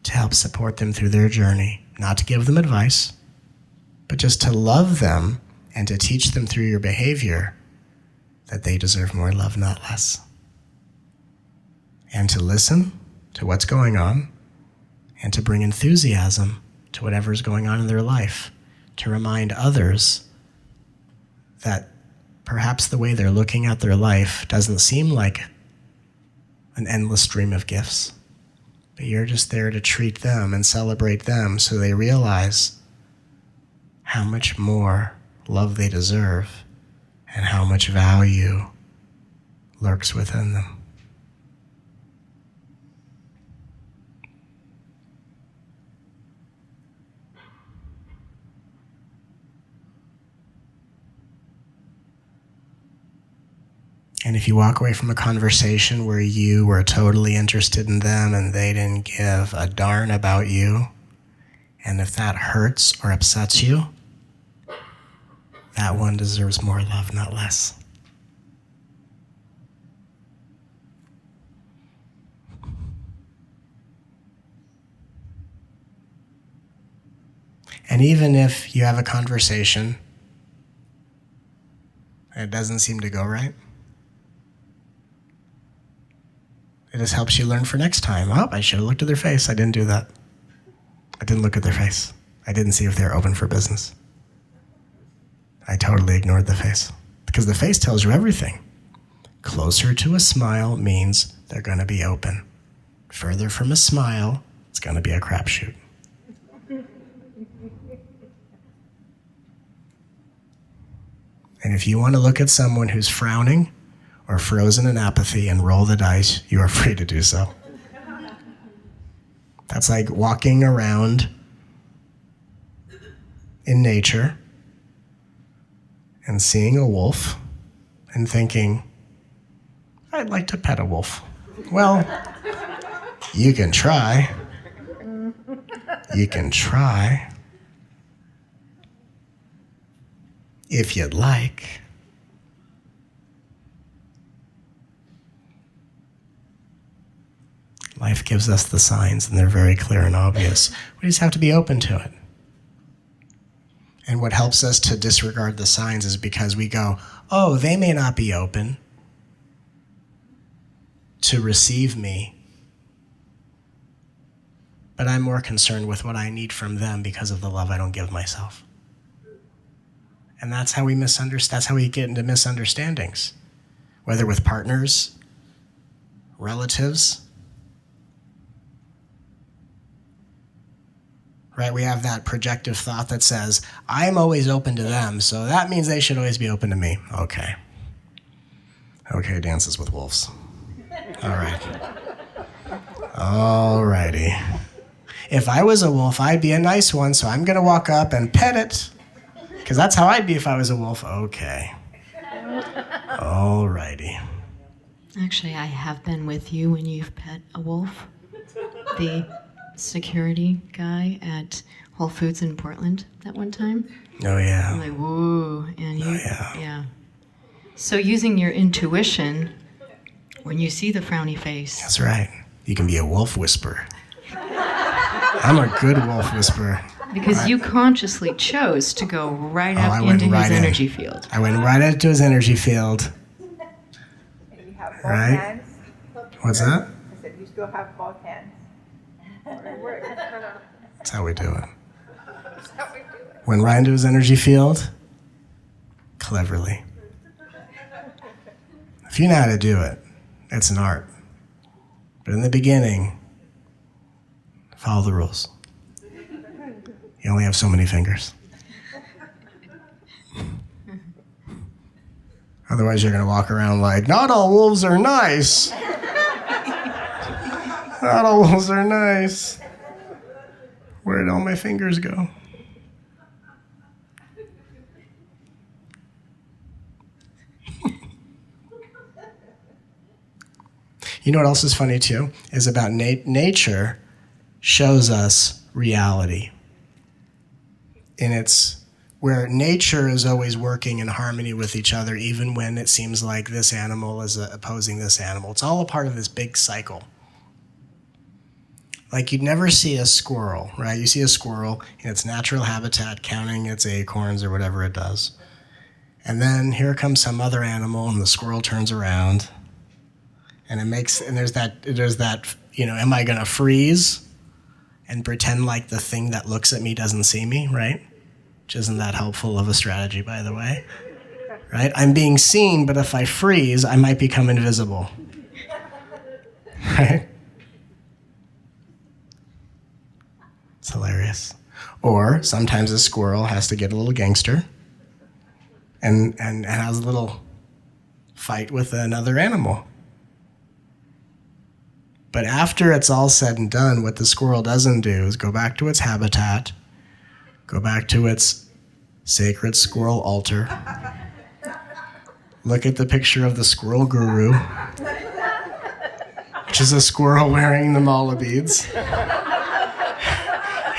to help support them through their journey, not to give them advice, but just to love them and to teach them through your behavior that they deserve more love, not less. And to listen to what's going on and to bring enthusiasm to whatever's going on in their life, to remind others that perhaps the way they're looking at their life doesn't seem like an endless stream of gifts, but you're just there to treat them and celebrate them so they realize how much more love they deserve and how much value lurks within them. And if you walk away from a conversation where you were totally interested in them and they didn't give a darn about you, and if that hurts or upsets you, that one deserves more love, not less. And even if you have a conversation and it doesn't seem to go right, it just helps you learn for next time. Oh, I should have looked at their face. I didn't do that. I didn't look at their face. I didn't see if they're open for business. I totally ignored the face. Because the face tells you everything. Closer to a smile means they're going to be open. Further from a smile, it's going to be a crapshoot. And if you want to look at someone who's frowning or frozen in apathy and roll the dice, you are free to do so. That's like walking around in nature and seeing a wolf and thinking, I'd like to pet a wolf. Well, you can try. You can try. If you'd like. Life gives us the signs, and they're very clear and obvious. We just have to be open to it. And what helps us to disregard the signs is because we go, oh, they may not be open to receive me, but I'm more concerned with what I need from them because of the love I don't give myself. And that's how we misunderstand. That's how we get into misunderstandings, whether with partners, relatives. Right? We have that projective thought that says, I'm always open to them, so that means they should always be open to me. Okay. Okay, dances with wolves. All right. All righty. If I was a wolf, I'd be a nice one, so I'm going to walk up and pet it, because that's how I'd be if I was a wolf. Okay. All righty. Actually, I have been with you when you've pet a wolf. The security guy at Whole Foods in Portland that one time. Oh, yeah. I'm like, whoa. And you, yeah. So using your intuition, when you see the frowny face. That's right. You can be a wolf whisperer. I'm a good wolf whisperer. Because you consciously chose to go right up into his energy field. I went right into his energy field. And you have both right? hands. What's that? I said, you still have both hands. That's how we do it. Went right into his energy field, cleverly. If you know how to do it, it's an art. But in the beginning, follow the rules. You only have so many fingers. Otherwise, you're going to walk around like, not all wolves are nice. Not all wolves are nice. Where did all my fingers go? You know what else is funny too? Is about nature shows us reality in its where nature is always working in harmony with each other, even when it seems like this animal is opposing this animal. It's all a part of this big cycle. Like you'd never see a squirrel, right? You see a squirrel in its natural habitat counting its acorns or whatever it does. And then here comes some other animal and the squirrel turns around and there's that, am I gonna freeze and pretend like the thing that looks at me doesn't see me, right? Which isn't that helpful of a strategy, by the way, right? I'm being seen, but if I freeze, I might become invisible, right? It's hilarious. Or sometimes a squirrel has to get a little gangster and has a little fight with another animal. But after it's all said and done, what the squirrel doesn't do is go back to its habitat, go back to its sacred squirrel altar, look at the picture of the squirrel guru, which is a squirrel wearing the mala beads,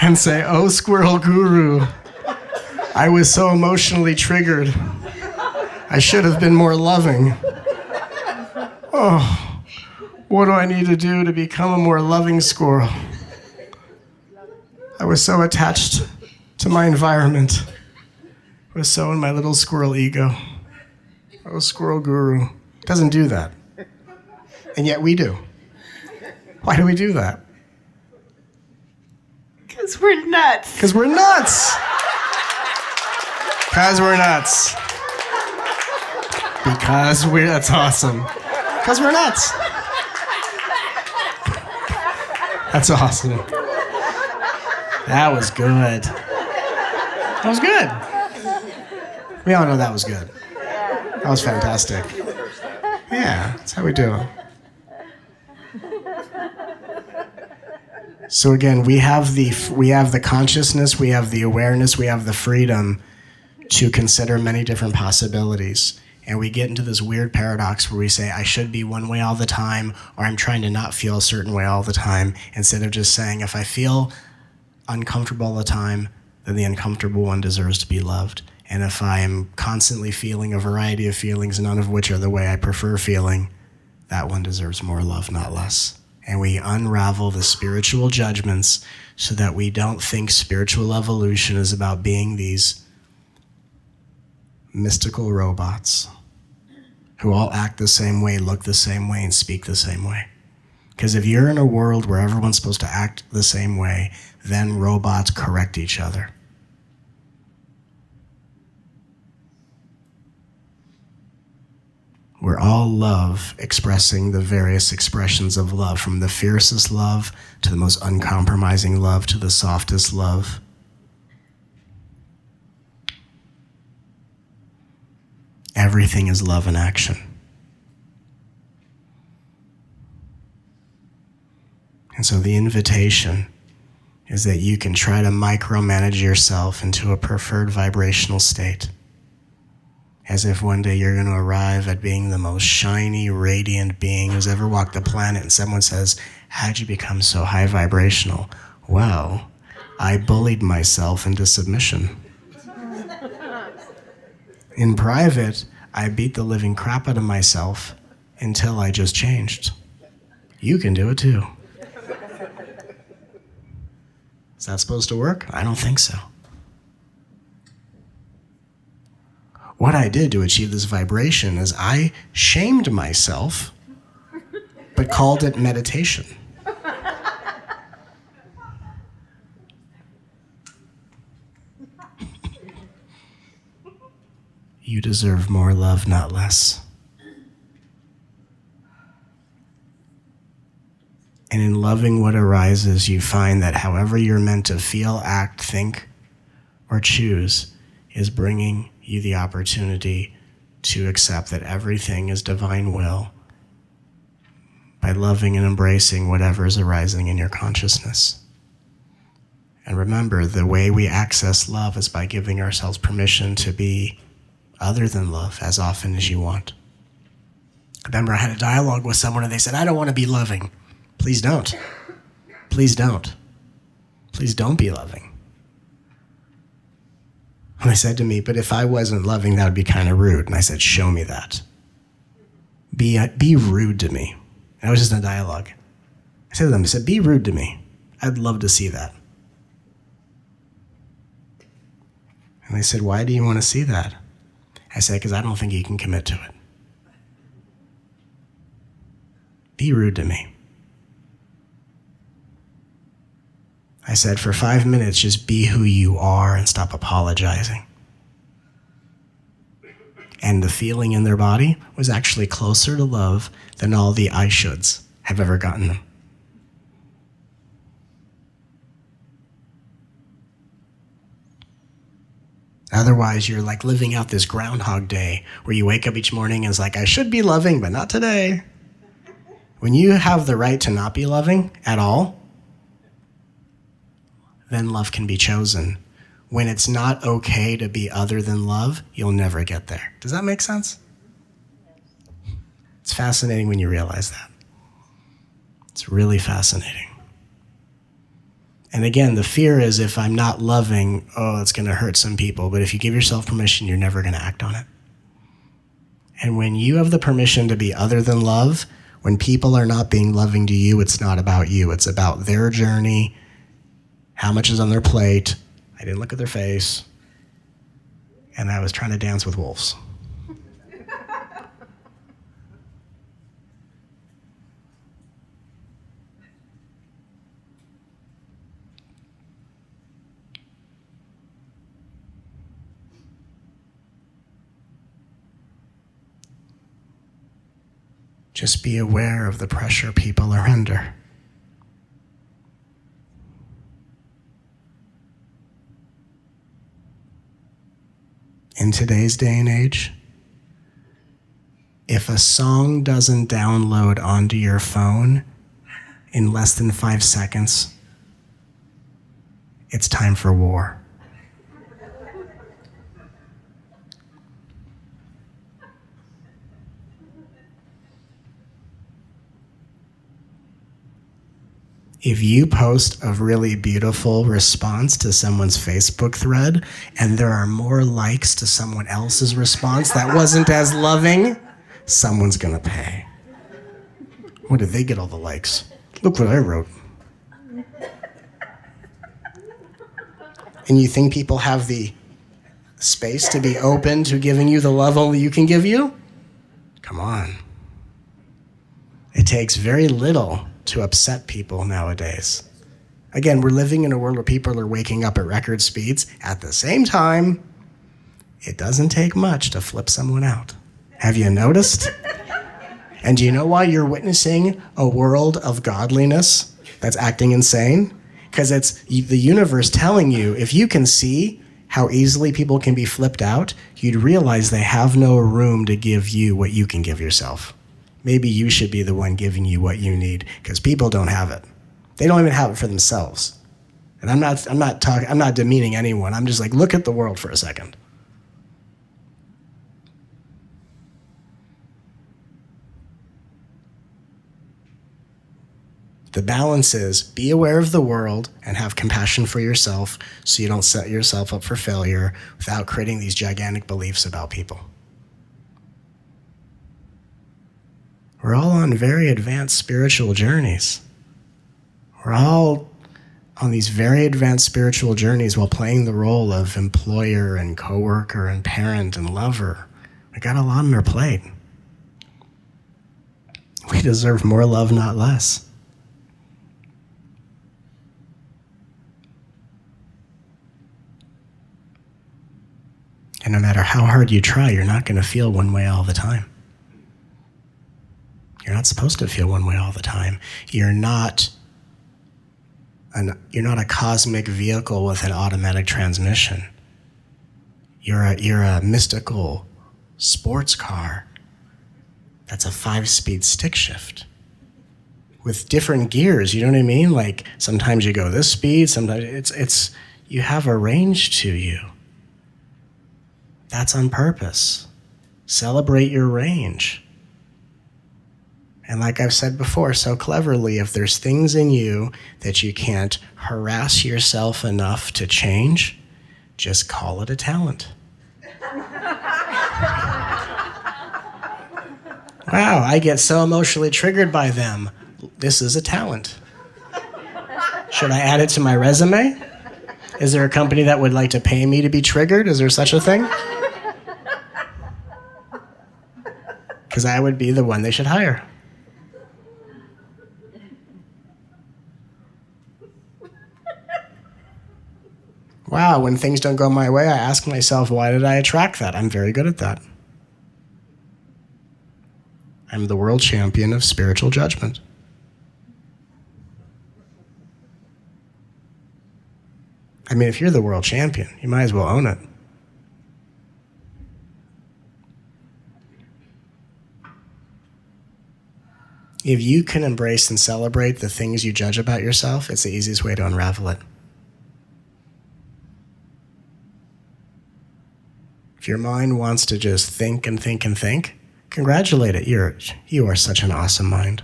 and say, "Oh, squirrel guru, I was so emotionally triggered. I should have been more loving. Oh, what do I need to do to become a more loving squirrel? I was so attached to my environment. I was so in my little squirrel ego. Oh, squirrel guru." Doesn't do that. And yet we do. Why do we do that? Because we're nuts. Because we're nuts. Because we're nuts. That's awesome. Because we're nuts. That's awesome. That was good. That was good. We all know that was good. That was fantastic. Yeah, that's how we do it. So again, we have the consciousness, we have the awareness, we have the freedom to consider many different possibilities. And we get into this weird paradox where we say, I should be one way all the time, or I'm trying to not feel a certain way all the time, instead of just saying, if I feel uncomfortable all the time, then the uncomfortable one deserves to be loved. And if I am constantly feeling a variety of feelings, none of which are the way I prefer feeling, that one deserves more love, not less. And we unravel the spiritual judgments so that we don't think spiritual evolution is about being these mystical robots who all act the same way, look the same way, and speak the same way. Because if you're in a world where everyone's supposed to act the same way, then robots correct each other. We're all love, expressing the various expressions of love, from the fiercest love to the most uncompromising love to the softest love. Everything is love in action. And so the invitation is that you can try to micromanage yourself into a preferred vibrational state, as if one day you're going to arrive at being the most shiny, radiant being who's ever walked the planet, and someone says, how'd you become so high vibrational? Well, I bullied myself into submission. In private, I beat the living crap out of myself until I just changed. You can do it too. Is that supposed to work? I don't think so. What I did to achieve this vibration is I shamed myself, but called it meditation. You deserve more love, not less. And in loving what arises, you find that however you're meant to feel, act, think, or choose is bringing you the opportunity to accept that everything is divine will by loving and embracing whatever is arising in your consciousness. And remember, the way we access love is by giving ourselves permission to be other than love as often as you want. I remember I had a dialogue with someone and they said, I don't want to be loving. Please don't. Please don't. Please don't be loving. And they said to me, but if I wasn't loving, that would be kind of rude. And I said, show me that. Be rude to me. And it was just a dialogue. I said to them, I said, be rude to me. I'd love to see that. And they said, why do you want to see that? I said, because I don't think you can commit to it. Be rude to me. I said, for 5 minutes, just be who you are and stop apologizing. And the feeling in their body was actually closer to love than all the I shoulds have ever gotten them. Otherwise, you're like living out this Groundhog Day where you wake up each morning and it's like, I should be loving, but not today. When you have the right to not be loving at all, then love can be chosen. When it's not okay to be other than love, you'll never get there. Does that make sense? It's fascinating when you realize that. It's really fascinating. And again, the fear is if I'm not loving, it's going to hurt some people. But if you give yourself permission, you're never going to act on it. And when you have the permission to be other than love, when people are not being loving to you, it's not about you. It's about their journey, how much is on their plate. I didn't look at their face. And I was trying to dance with wolves. Just be aware of the pressure people are under. In today's day and age, if a song doesn't download onto your phone in less than 5 seconds, it's time for war. If you post a really beautiful response to someone's Facebook thread and there are more likes to someone else's response that wasn't as loving, someone's gonna pay. When did they get all the likes? Look what I wrote. And you think people have the space to be open to giving you the love only you can give you? Come on. It takes very little to upset people nowadays. Again, we're living in a world where people are waking up at record speeds. At the same time, it doesn't take much to flip someone out. Have you noticed? And do you know why you're witnessing a world of godliness that's acting insane? Because it's the universe telling you, if you can see how easily people can be flipped out, you'd realize they have no room to give you what you can give yourself. Maybe you should be the one giving you what you need, because people don't have it. They don't even have it for themselves. And I'm not demeaning anyone. I'm just like, look at the world for a second. The balance is be aware of the world and have compassion for yourself so you don't set yourself up for failure without creating these gigantic beliefs about people. We're all on very advanced spiritual journeys. We're all on these very advanced spiritual journeys while playing the role of employer and coworker and parent and lover. We got a lot on our plate. We deserve more love, not less. And no matter how hard you try, you're not going to feel one way all the time. You're not supposed to feel one way all the time. You're not a cosmic vehicle with an automatic transmission. You're a mystical sports car that's a 5-speed stick shift with different gears. You know what I mean? Like sometimes you go this speed, sometimes it's you have a range to you. That's on purpose. Celebrate your range. And like I've said before so cleverly, if there's things in you that you can't harass yourself enough to change, just call it a talent. Wow, I get so emotionally triggered by them. This is a talent. Should I add it to my resume? Is there a company that would like to pay me to be triggered? Is there such a thing? Because I would be the one they should hire. Wow, when things don't go my way, I ask myself, why did I attract that? I'm very good at that. I'm the world champion of spiritual judgment. I mean, if you're the world champion, you might as well own it. If you can embrace and celebrate the things you judge about yourself, it's the easiest way to unravel it. If your mind wants to just think and think and think, congratulate it. You are such an awesome mind.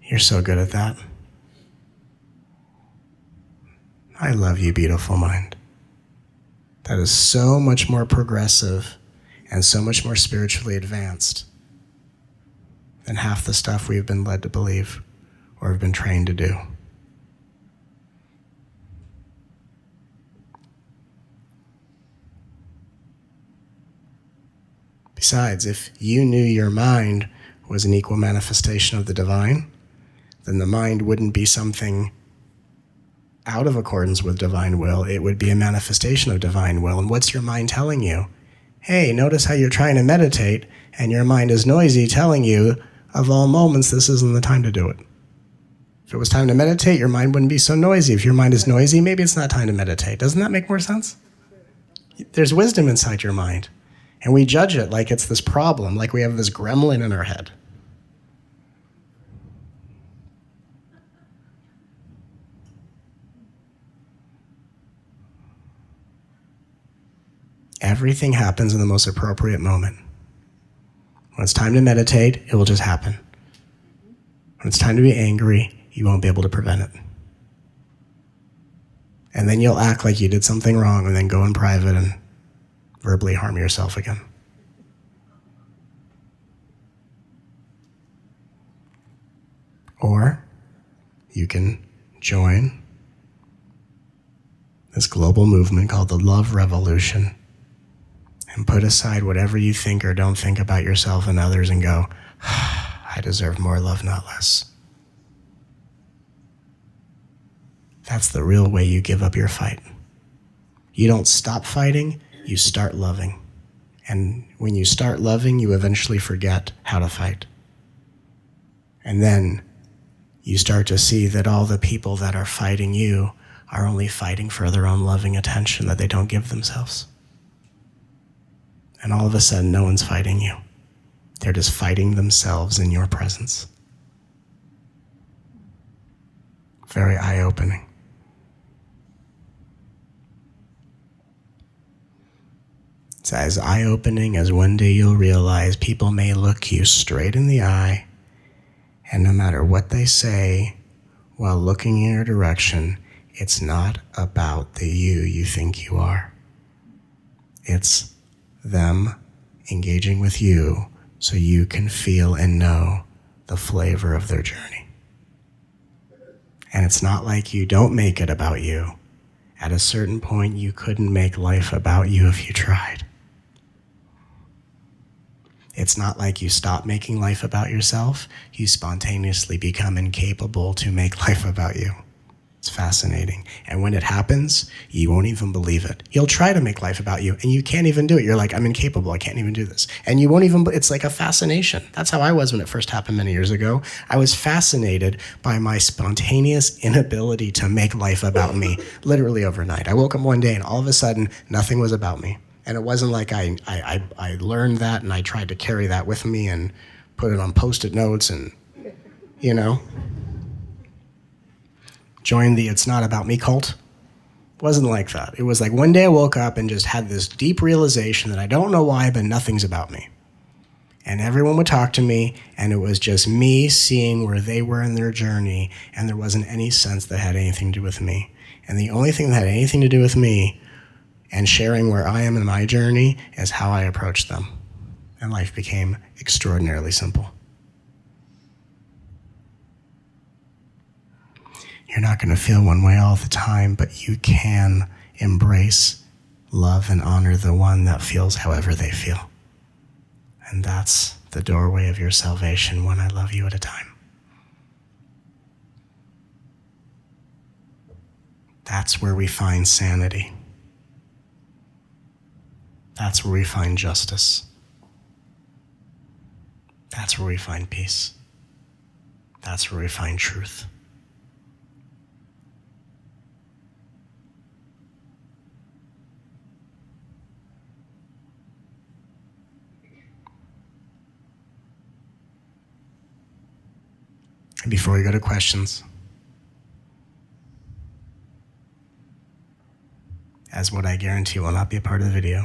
You're so good at that. I love you, beautiful mind. That is so much more progressive and so much more spiritually advanced than half the stuff we've been led to believe or have been trained to do. Besides, if you knew your mind was an equal manifestation of the divine, then the mind wouldn't be something out of accordance with divine will. It would be a manifestation of divine will. And what's your mind telling you? Hey, notice how you're trying to meditate, and your mind is noisy telling you, of all moments, this isn't the time to do it. If it was time to meditate, your mind wouldn't be so noisy. If your mind is noisy, maybe it's not time to meditate. Doesn't that make more sense? There's wisdom inside your mind. And we judge it like it's this problem, like we have this gremlin in our head. Everything happens in the most appropriate moment. When it's time to meditate, it will just happen. When it's time to be angry, you won't be able to prevent it. And then you'll act like you did something wrong and then go in private and verbally harm yourself again. Or you can join this global movement called the Love Revolution and put aside whatever you think or don't think about yourself and others and go, I deserve more love, not less. That's the real way you give up your fight. You don't stop fighting, you start loving. And when you start loving, you eventually forget how to fight. And then you start to see that all the people that are fighting you are only fighting for their own loving attention that they don't give themselves. And all of a sudden, no one's fighting you. They're just fighting themselves in your presence. Very eye-opening. It's as eye-opening as one day you'll realize people may look you straight in the eye, and no matter what they say while looking in your direction, it's not about the you think you are. It's them engaging with you so you can feel and know the flavor of their journey. And it's not like you don't make it about you. At a certain point, you couldn't make life about you if you tried. It's not like you stop making life about yourself. You spontaneously become incapable to make life about you. It's fascinating. And when it happens, you won't even believe it. You'll try to make life about you, and you can't even do it. You're like, I'm incapable. I can't even do this. And you won't even, it's like a fascination. That's how I was when it first happened many years ago. I was fascinated by my spontaneous inability to make life about me, literally overnight. I woke up one day, and all of a sudden, nothing was about me. And it wasn't like I learned that, and I tried to carry that with me and put it on Post-it notes and, join the It's Not About Me cult. It wasn't like that. It was like one day I woke up and just had this deep realization that I don't know why, but nothing's about me. And everyone would talk to me, and it was just me seeing where they were in their journey, and there wasn't any sense that had anything to do with me. And the only thing that had anything to do with me and sharing where I am in my journey is how I approach them. And life became extraordinarily simple. You're not going to feel one way all the time, but you can embrace, love, and honor the one that feels however they feel. And that's the doorway of your salvation, one I love you at a time. That's where we find sanity. That's where we find justice. That's where we find peace. That's where we find truth. And before we go to questions, as what I guarantee will not be a part of the video,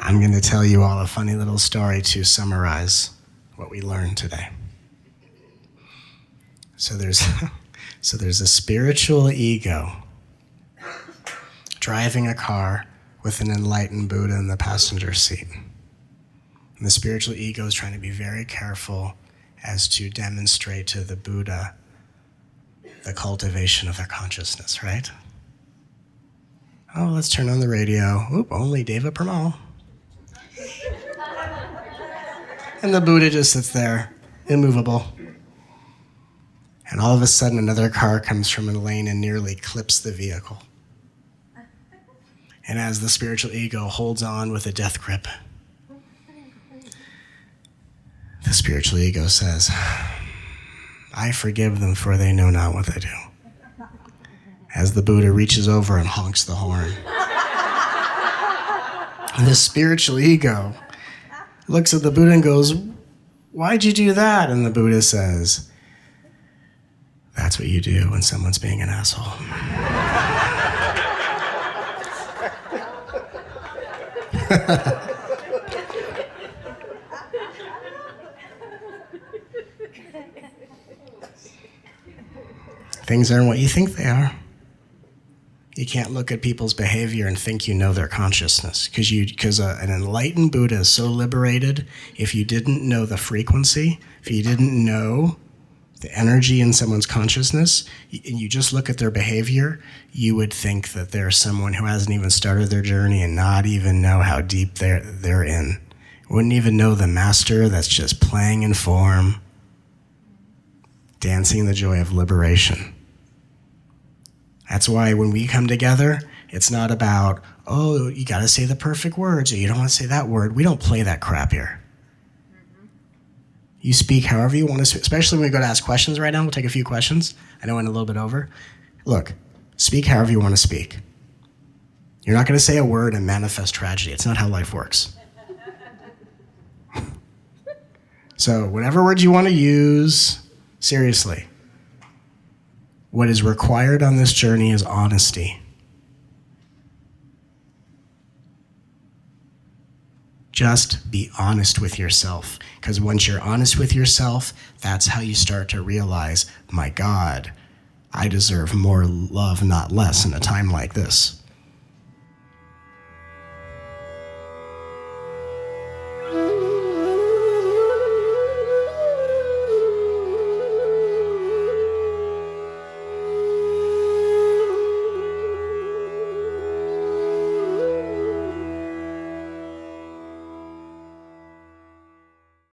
I'm going to tell you all a funny little story to summarize what we learned today. So there's a spiritual ego driving a car with an enlightened Buddha in the passenger seat. And the spiritual ego is trying to be very careful as to demonstrate to the Buddha the cultivation of their consciousness, right? Oh, let's turn on the radio. Oop, only Deva Premal. And the Buddha just sits there, immovable. And all of a sudden, another car comes from a lane and nearly clips the vehicle. And as the spiritual ego holds on with a death grip, the spiritual ego says, I forgive them, for they know not what they do. As the Buddha reaches over and honks the horn. And the spiritual ego looks at the Buddha and goes, why'd you do that? And the Buddha says, that's what you do when someone's being an asshole. Things aren't what you think they are. You can't look at people's behavior and think you know their consciousness, because an enlightened Buddha is so liberated. If you didn't know the frequency, if you didn't know the energy in someone's consciousness, and you just look at their behavior, you would think that they're someone who hasn't even started their journey and not even know how deep they're in. Wouldn't even know the master that's just playing in form, dancing the joy of liberation. That's why when we come together, it's not about, oh, you got to say the perfect words, or you don't want to say that word. We don't play that crap here. You speak however you want to speak, especially when we go to ask questions right now. We'll take a few questions. I know I went a little bit over. Look, speak however you want to speak. You're not going to say a word and manifest tragedy. It's not how life works. So whatever words you want to use, seriously. What is required on this journey is honesty. Just be honest with yourself, because once you're honest with yourself, that's how you start to realize, my God, I deserve more love, not less, in a time like this.